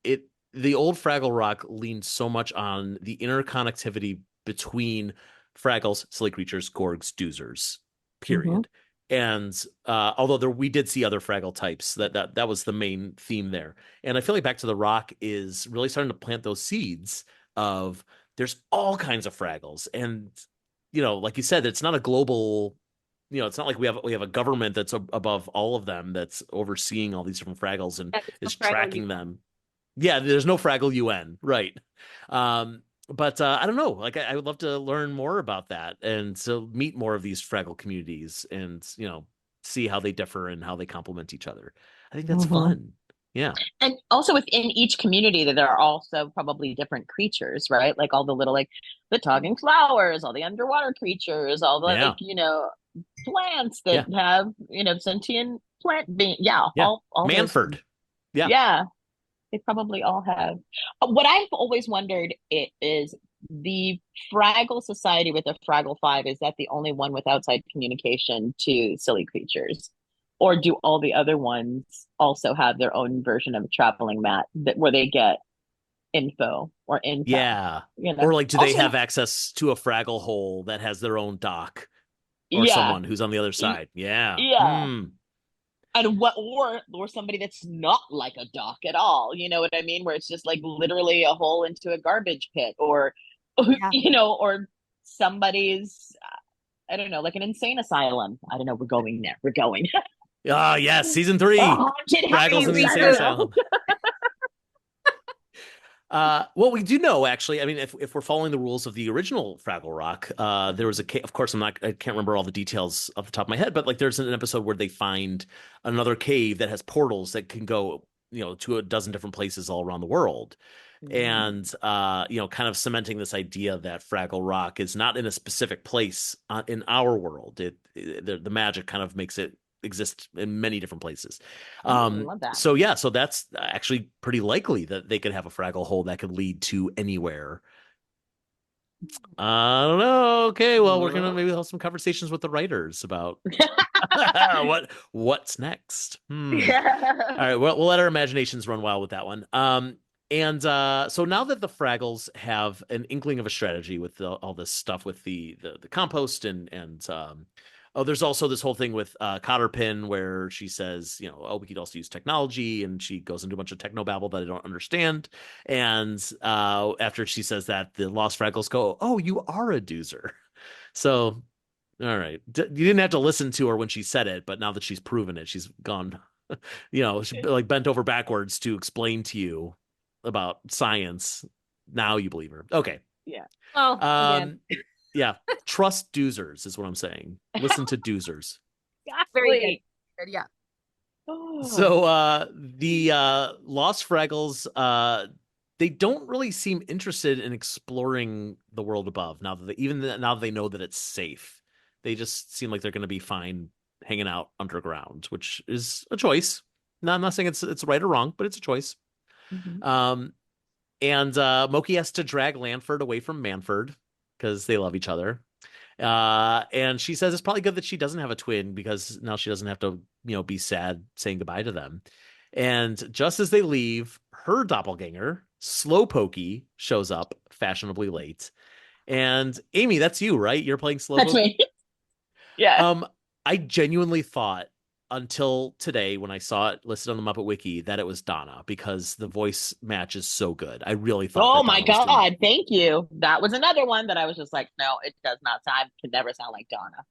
the old Fraggle Rock leaned so much on the interconnectivity between Fraggles, silly creatures, Gorgs, Doozers, period. And although we did see other Fraggle types, that was the main theme there. And I feel like Back to the Rock is really starting to plant those seeds of there's all kinds of Fraggles. And, like you said, it's not a global, it's not like we have a government that's above all of them that's overseeing all these different Fraggles and is tracking them. Yeah, there's no Fraggle UN, right? But I don't know. Like, I would love to learn more about that and to meet more of these Fraggle communities and, see how they differ and how they complement each other. I think that's fun. Yeah. And also within each community, that there are also probably different creatures, right? Like all the little, like the talking flowers, all the underwater creatures, all the, like, plants that have, sentient plant being. Yeah. All Manford. Those, yeah. They probably all have. What I've always wondered is the Fraggle Society with the Fraggle Five, is that the only one with outside communication to silly creatures? Or do all the other ones also have their own version of a traveling mat where they get info or info? Yeah. Or like, do they have access to a Fraggle hole that has their own dock or someone who's on the other side? Yeah. And or somebody that's not like a dock at all, you know what I mean? Where it's just like literally a hole into a garbage pit, or or somebody's, I don't know, like an insane asylum. I don't know. We're going there. We're going. Oh yes, season 3. Fraggles in the insane asylum. Well, we do know, actually. I mean, if we're following the rules of the original Fraggle Rock, there was of course, I can't remember all the details off the top of my head, but like there's an episode where they find another cave that has portals that can go, to a dozen different places all around the world. And, kind of cementing this idea that Fraggle Rock is not in a specific place in our world. The magic kind of makes it exist in many different places. Love that. So that's actually pretty likely that they could have a Fraggle hole that could lead to anywhere. I don't know. Okay, well, we're gonna maybe have some conversations with the writers about what's next. All right, well, we'll let our imaginations run wild with that one. And so now that the Fraggles have an inkling of a strategy with all this stuff with the compost and there's also this whole thing with Cotterpin where she says, we could also use technology, and she goes into a bunch of technobabble that I don't understand. And after she says that, the Lost Fraggles go, "Oh, you are a Doozer." So, all right, you didn't have to listen to her when she said it, but now that she's proven it, she's gone, she like bent over backwards to explain to you about science. Now you believe her. Okay. Yeah. Oh, yeah. Trust Doozers is what I'm saying. Listen to Doozers. Very good. Yeah. So the Lost Fraggles, they don't really seem interested in exploring the world above now that they know that it's safe. They just seem like they're going to be fine hanging out underground, which is a choice. No, I'm not saying it's right or wrong, but it's a choice. And Moki has to drag Lanford away from Manford because they love each other. And she says it's probably good that she doesn't have a twin because now she doesn't have to, be sad saying goodbye to them. And just as they leave, her doppelganger, Slowpokey shows up fashionably late. And Aymee, that's you, right? You're playing That's Slowpokey? me. Yeah. I genuinely thought until today when I saw it listed on the Muppet Wiki that it was Donna because the voice match is so good. I really thought Oh that my Donna was doing it. God. Thank you. That was another one that I was just like, no, it does not sound, could never sound like Donna.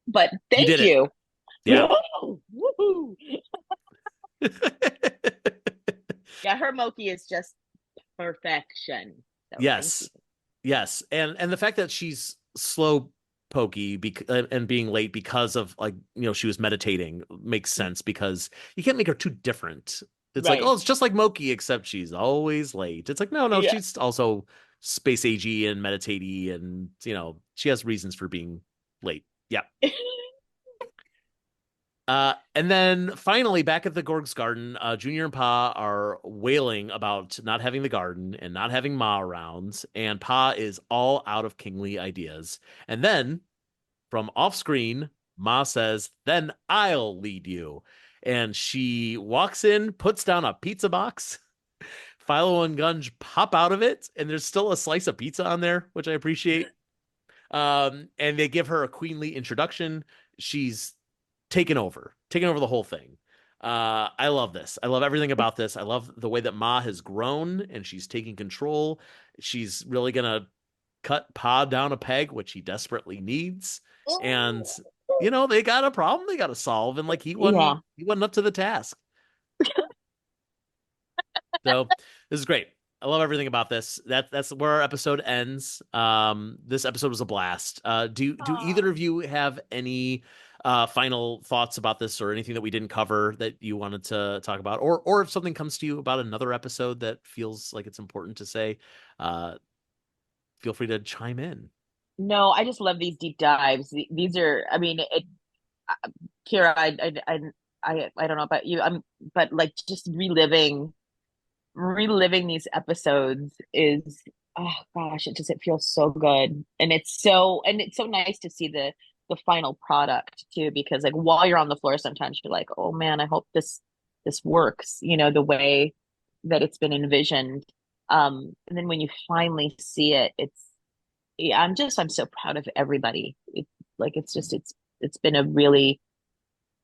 But You thank did it. you. Yeah. Woohoo. Yeah, her Moki is just perfection. So thank you. Yes. Yes. And the fact that she's slow pokey and being late because of like, she was meditating makes sense because you can't make her too different. It's like, Right. oh, it's just like Moki, except she's always late. It's like, no, Yeah. she's also space agey and meditatey and, she has reasons for being late. Yeah. And then finally, back at the Gorg's garden, Junior and Pa are wailing about not having the garden and not having Ma around, and Pa is all out of kingly ideas. And then, from off screen, Ma says, "Then I'll lead you." And she walks in, puts down a pizza box. Philo and Gunge pop out of it, and there's still a slice of pizza on there, which I appreciate. And they give her a queenly introduction. She's taken over the whole thing. I love this. I love everything about this. I love the way that Ma has grown and she's taking control. She's really gonna cut Pa down a peg, which he desperately needs. And they got a problem they got to solve, and like he Yeah. wasn't up to the task. So this is great. I love everything about this. That's where our episode ends. This episode was a blast. Do either of you have any final thoughts about this or anything that we didn't cover that you wanted to talk about, or if something comes to you about another episode that feels like it's important to say, feel free to chime in. No, I just love these deep dives. These are, I mean, Kira, I don't know about you. But like just reliving these episodes is, oh gosh, it feels so good, and it's so nice to see the final product too, because like while you're on the floor, sometimes you're like, oh man, I hope this works, the way that it's been envisioned. And then when you finally see it, yeah, I'm so proud of everybody. It's been a really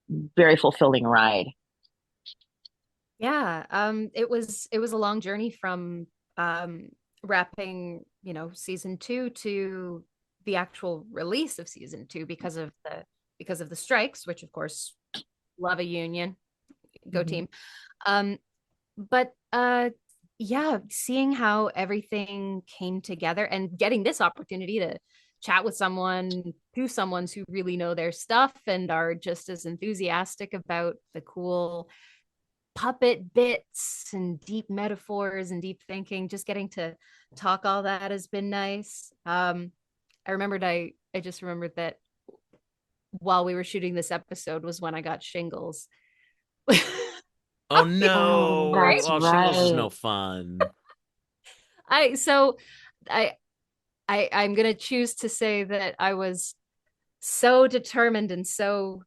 very fulfilling ride. Yeah, it was a long journey from wrapping, season 2 to the actual release of season 2 because of the strikes, which of course love a union, go Mhm. team. But yeah, seeing how everything came together and getting this opportunity to chat with two someones who really know their stuff and are just as enthusiastic about the cool puppet bits and deep metaphors and deep thinking, just getting to talk all that has been nice. I just remembered that while we were shooting this episode was when I got shingles. Oh no! Oh, that's Oh, shingles is right. no fun. I so I I'm gonna choose to say that I was so determined and so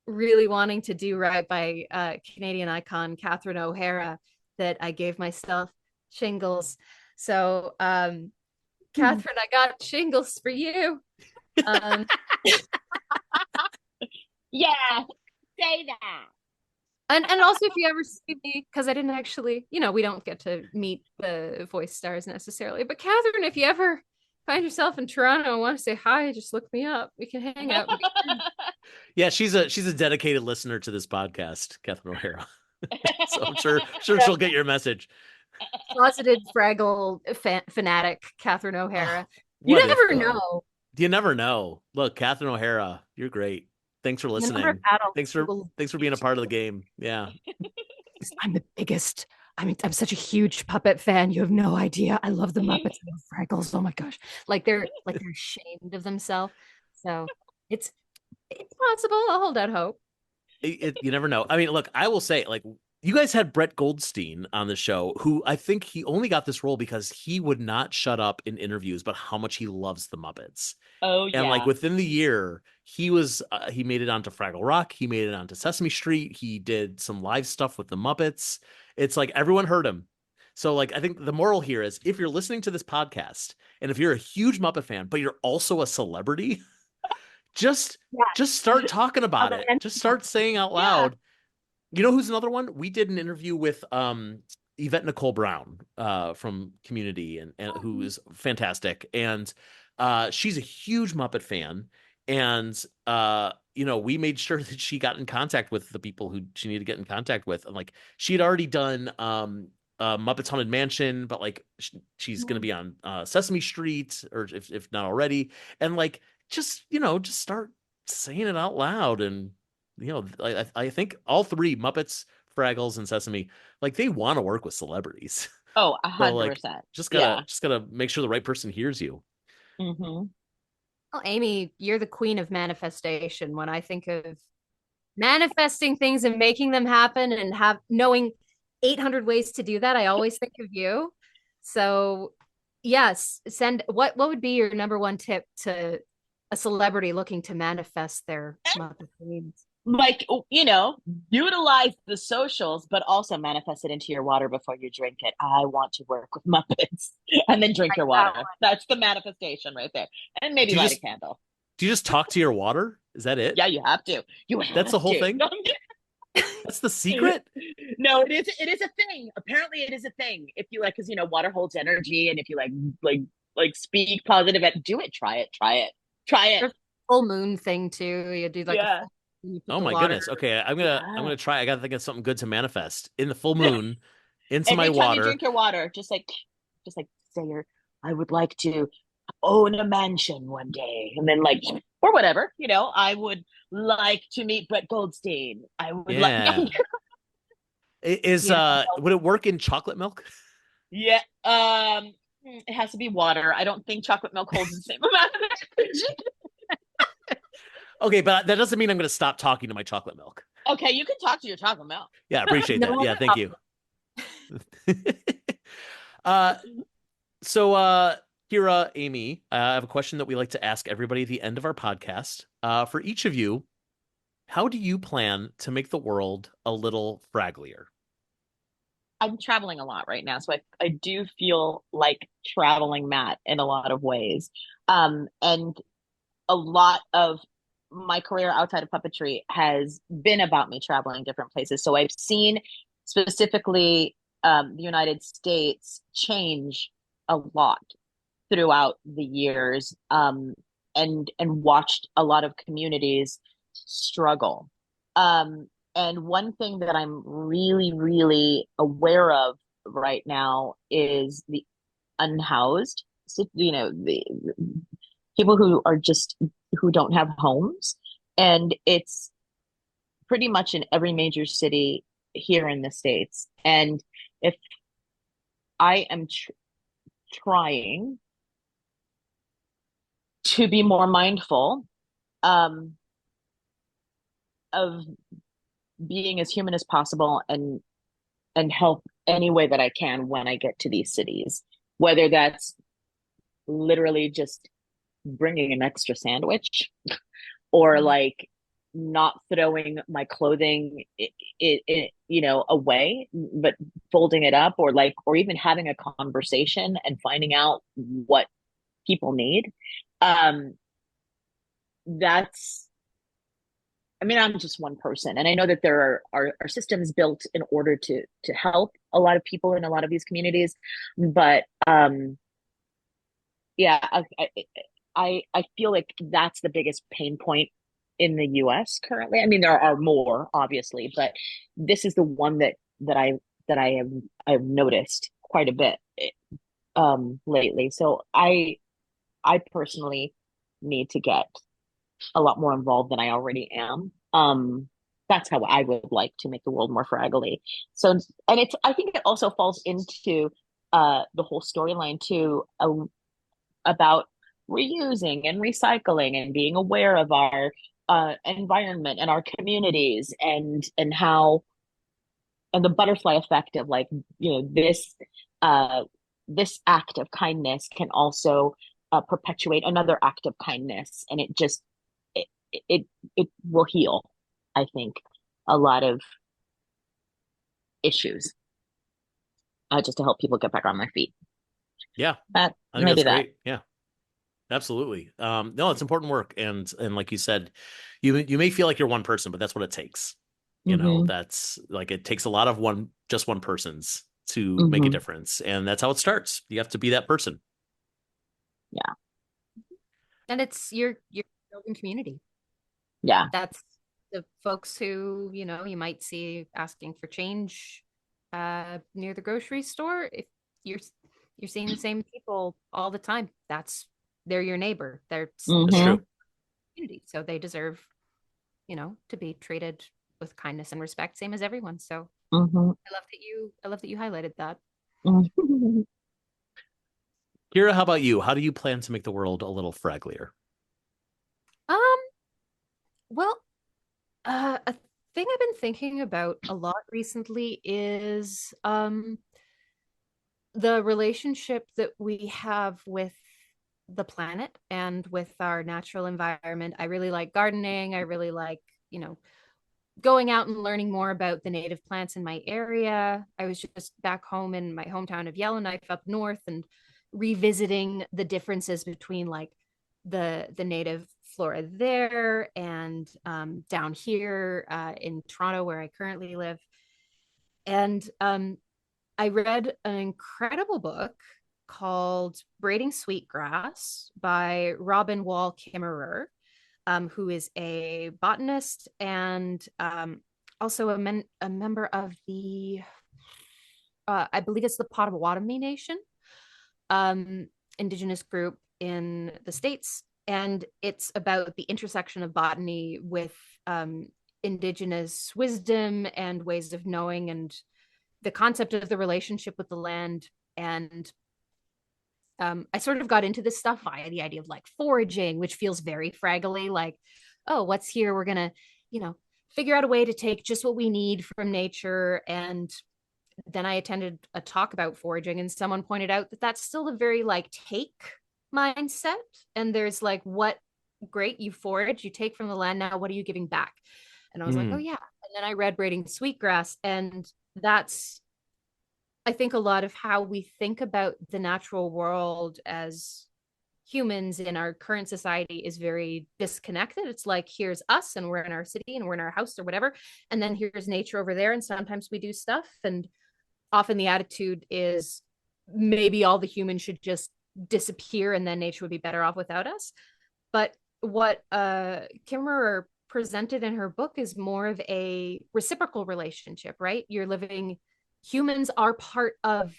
really wanting to do right by Canadian icon Catherine O'Hara that I gave myself shingles. So, Catherine, I got shingles for you. Um, Yeah, say that. and also if you ever see me, because I didn't actually, we don't get to meet the voice stars necessarily, but Catherine, if you ever find yourself in Toronto and want to say hi, just look me up. We can hang out. Yeah, she's a dedicated listener to this podcast, Catherine O'Hara. So I'm sure she'll get your message. Closeted Fraggle fanatic Catherine O'Hara. Oh, You what if never though? know. You never know. Look, Catherine O'Hara, you're great. Thanks for The number of listening. adults Thanks who for will thanks for being a part of the game. Yeah. I'm the biggest. I mean, I'm such a huge puppet fan. You have no idea. I love the Muppets and the Fraggles. Oh my gosh. They're ashamed of themselves. So it's possible. I'll hold out hope. You never know. I mean, look, I will say, like, you guys had Brett Goldstein on the show, who I think he only got this role because he would not shut up in interviews, but how much he loves the Muppets. Oh And like yeah. within the year, he made it onto Fraggle Rock, he made it onto Sesame Street, he did some live stuff with the Muppets. It's like everyone heard him. So like I think the moral here is if you're listening to this podcast and if you're a huge Muppet fan, but you're also a celebrity, just Yeah. just start talking about Other it. than- Just start saying out Yeah. loud. You know who's another one? We did an interview with Yvette Nicole Brown from Community and who is fantastic. And she's a huge Muppet fan. And we made sure that she got in contact with the people who she needed to get in contact with. And like she had already done Muppets Haunted Mansion, but like she's gonna be on Sesame Street, or if not already. And like just start saying it out loud. And I think all three, Muppets, Fraggles, and Sesame, like they want to work with celebrities. Oh, So like 100%. just Yeah. gotta make sure the right person hears you. Mm-hmm. Well, Aymee, you're the queen of manifestation. When I think of manifesting things and making them happen and knowing 800 ways to do that, I always think of you. So, yes, what would be your number one tip to a celebrity looking to manifest their Muppet dreams? Like, utilize the socials, but also manifest it into your water before you drink it. I want to work with Muppets, and then drink your water. That's the manifestation right there. And maybe light a candle. Do you just talk to your water? Is that it? Yeah, you have to. That's the whole thing? That's the secret? No, it is a thing. Apparently it is a thing. If you like, because water holds energy, and if you like speak positive, do it. Try it. Full moon thing too. You do like oh my goodness. Okay, I'm gonna try. I gotta think of something good to manifest in the full moon into my water. Every time you drink your water, just like say I would like to own a mansion one day, and then or whatever. I would like to meet Brett Goldstein. I would like. Would it work in chocolate milk? Yeah. It has to be water. I don't think chocolate milk holds the same amount of energy. Okay, but that doesn't mean I'm going to stop talking to my chocolate milk. Okay, you can talk to your chocolate milk. Yeah, I appreciate that. Yeah, thank you. So, Kira, Aymee, I have a question that we like to ask everybody at the end of our podcast. For each of you, how do you plan to make the world a little fragglier? I'm traveling a lot right now, so I do feel like traveling Matt in a lot of ways. And a lot of my career outside of puppetry has been about me traveling different places. So I've seen specifically the United States change a lot throughout the years, and watched a lot of communities struggle. And one thing that I'm really, really aware of right now is the unhoused, the people who don't have homes. And it's pretty much in every major city here in the States. And if I am trying to be more mindful of being as human as possible and help any way that I can when I get to these cities, whether that's literally just bringing an extra sandwich or like not throwing my clothing away, but folding it up, or even having a conversation and finding out what people need. I'm just one person, and I know that there are systems built in order to help a lot of people in a lot of these communities, but I feel like that's the biggest pain point in the US currently. I mean, there are more, obviously, but this is the one that I've noticed quite a bit lately. So I personally need to get a lot more involved than I already am. That's how I would like to make the world more fraggly. So, and I think it also falls into the whole storyline too, about reusing and recycling and being aware of our environment and our communities, and how, and the butterfly effect of this act of kindness can also perpetuate another act of kindness, and it will heal, I think, a lot of issues. just to help people get back on their feet. Yeah, That I think maybe that's that. great. Yeah, absolutely. No, it's important work, and like you said, you may feel like you're one person, but that's what it takes. You know, Mm-hmm. that's like it takes a lot of just one person's to make a Mm-hmm. difference, and that's how it starts. You have to be that person. Yeah. And it's you're building community. Yeah. That's the folks who, you might see asking for change near the grocery store. If you're seeing the same people all the time, they're your neighbor. That's Mm-hmm. true. Community, so they deserve, to be treated with kindness and respect, same as everyone. So Mm-hmm. I love that you highlighted that. Mm-hmm. Kira, how about you? How do you plan to make the world a little fragglier? Um, well, a thing I've been thinking about a lot recently is the relationship that we have with the planet and with our natural environment. I really like gardening. I really like, going out and learning more about the native plants in my area. I was just back home in my hometown of Yellowknife up north and revisiting the differences between like the native flora there and down here in Toronto where I currently live. And I read an incredible book called Braiding Sweetgrass by Robin Wall Kimmerer, who is a botanist and also a member of I believe it's the Potawatomi Nation, indigenous group in the States. And it's about the intersection of botany with indigenous wisdom and ways of knowing and the concept of the relationship with the land. And I sort of got into this stuff via the idea of like foraging, which feels very fraggly, like, oh, what's here? We're gonna, figure out a way to take just what we need from nature. And then I attended a talk about foraging, and someone pointed out that that's still a very like take mindset. And there's like, what great, you forage, you take from the land. Now, what are you giving back? And I was like, oh, Mm. yeah. And then I read Braiding Sweetgrass, and that's I think a lot of how we think about the natural world as humans in our current society is very disconnected. It's like, here's us and we're in our city and we're in our house or whatever. And then here's nature over there. And sometimes we do stuff. And often the attitude is maybe all the humans should just disappear and then nature would be better off without us. But what Kimmerer presented in her book is more of a reciprocal relationship, right? Humans are part of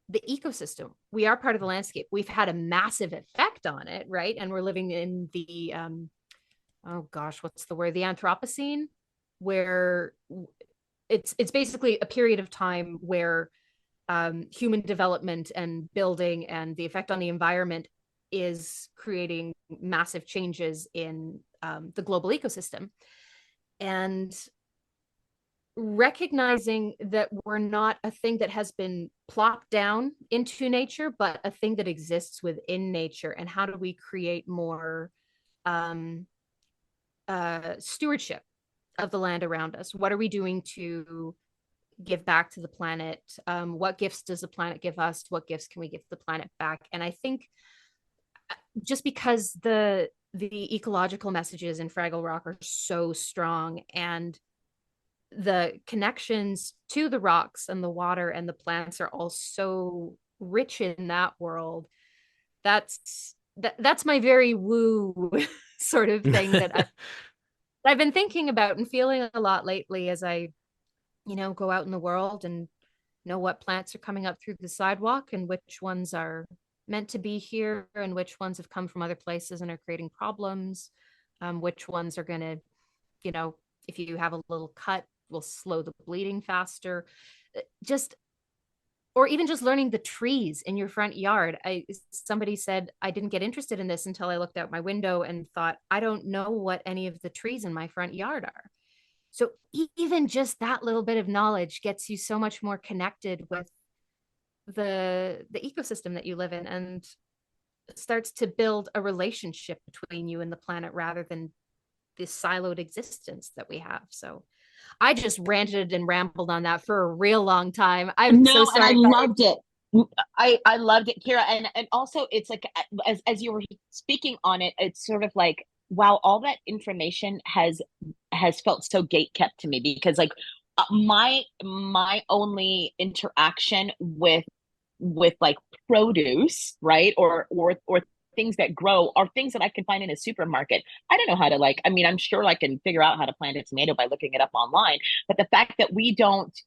the ecosystem. We are part of the landscape. We've had a massive effect on it, right? And we're living in the oh gosh, what's the word? The Anthropocene, where it's basically a period of time where human development and building and the effect on the environment is creating massive changes in the global ecosystem. And recognizing that we're not a thing that has been plopped down into nature, but a thing that exists within nature. And how do we create more stewardship of the land around us? What are we doing to give back to the planet? What gifts does the planet give us? What gifts can we give the planet back? And I think just because the ecological messages in Fraggle Rock are so strong, and the connections to the rocks and the water and the plants are all so rich in that world, that's my very woo sort of thing that I've been thinking about and feeling a lot lately as I go out in the world and know what plants are coming up through the sidewalk and which ones are meant to be here and which ones have come from other places and are creating problems, which ones are going to, if you have a little cut, will slow the bleeding faster. Just or even just learning the trees in your front yard. Somebody said I didn't get interested in this until I looked out my window and thought, I don't know what any of the trees in my front yard are. So even just that little bit of knowledge gets you so much more connected with the ecosystem that you live in, and starts to build a relationship between you and the planet rather than this siloed existence that we have. So I just ranted and rambled on that for a real long time. I'm so sorry. And I loved it. I loved it, Kira. And also it's like, as you were speaking on it, it's sort of like, wow, all that information has felt so gate kept to me, because like my only interaction with like produce, right, or things that grow are things that I can find in a supermarket. I don't know how to, like, I mean, I'm sure I can figure out how to plant a tomato by looking it up online, but the fact that we don't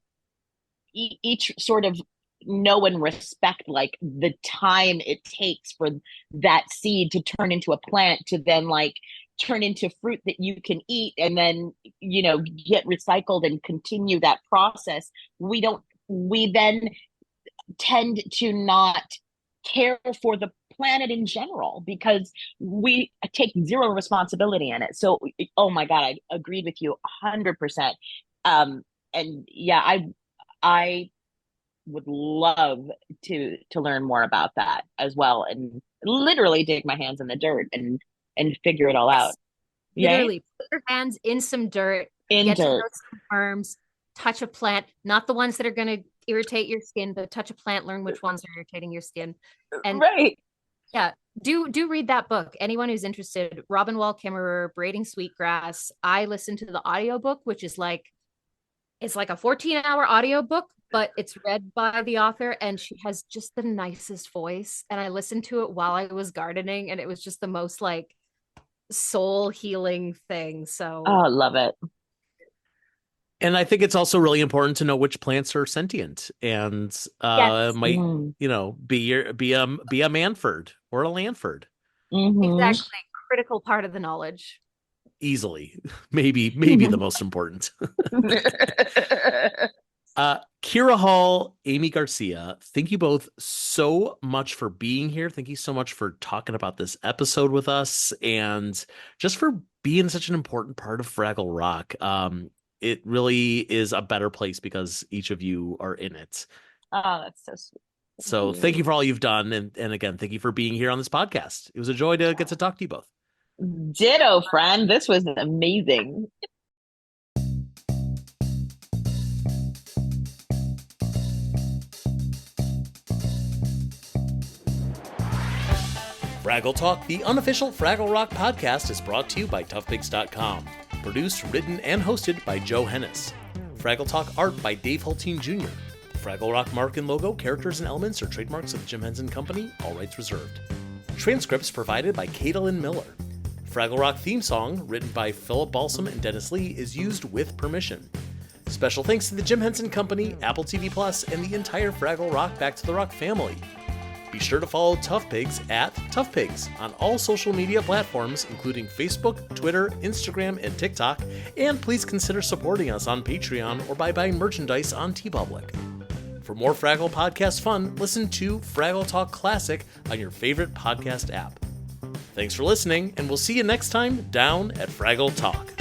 each sort of know and respect like the time it takes for that seed to turn into a plant, to then like turn into fruit that you can eat, and then, you know, get recycled and continue that process. We then tend to not care for the planet in general because we take zero responsibility in it. So, oh my God, I agreed with you 100%. And yeah, I would love to learn more about that as well, and literally dig my hands in the dirt and figure it all out. Literally, put your hands in some dirt, get to know some worms, touch a plant, not the ones that are going to irritate your skin, but touch a plant, learn which ones are irritating your skin. And right. Yeah, do read that book. Anyone who's interested, Robin Wall Kimmerer, Braiding Sweetgrass. I listened to the audiobook, which is like, it's like a 14-hour audiobook, but it's read by the author, and she has just the nicest voice. And I listened to it while I was gardening, and it was just the most like soul healing thing. So I love it. And I think it's also really important to know which plants are sentient and might, you know, be a Manford or a Lanford. Exactly. Critical part of the knowledge. Easily. Maybe the most important. Kira Hall, Aymee Garcia, thank you both so much for being here. Thank you so much for talking about this episode with us, and just for being such an important part of Fraggle Rock. It really is a better place because each of you are in it. Oh, that's so sweet. So thank you for all you've done. And again, thank you for being here on this podcast. It was a joy to get to talk to you both. Ditto, friend. This was amazing. Fraggle Talk, the unofficial Fraggle Rock podcast, is brought to you by toughpigs.com. Produced, written, and hosted by Joe Hennis. Fraggle Talk art by Dave Hulteen Jr. Fraggle Rock mark and logo, characters, and elements are trademarks of the Jim Henson Company, all rights reserved. Transcripts provided by Caitlin Miller. Fraggle Rock theme song, written by Philip Balsam and Dennis Lee, is used with permission. Special thanks to the Jim Henson Company, Apple TV Plus, and the entire Fraggle Rock Back to the Rock family. Be sure to follow Tough Pigs at Tough Pigs on all social media platforms, including Facebook, Twitter, Instagram, and TikTok, and please consider supporting us on Patreon or by buying merchandise on TeePublic. For more Fraggle podcast fun, listen to Fraggle Talk Classic on your favorite podcast app. Thanks for listening, and we'll see you next time down at Fraggle Talk.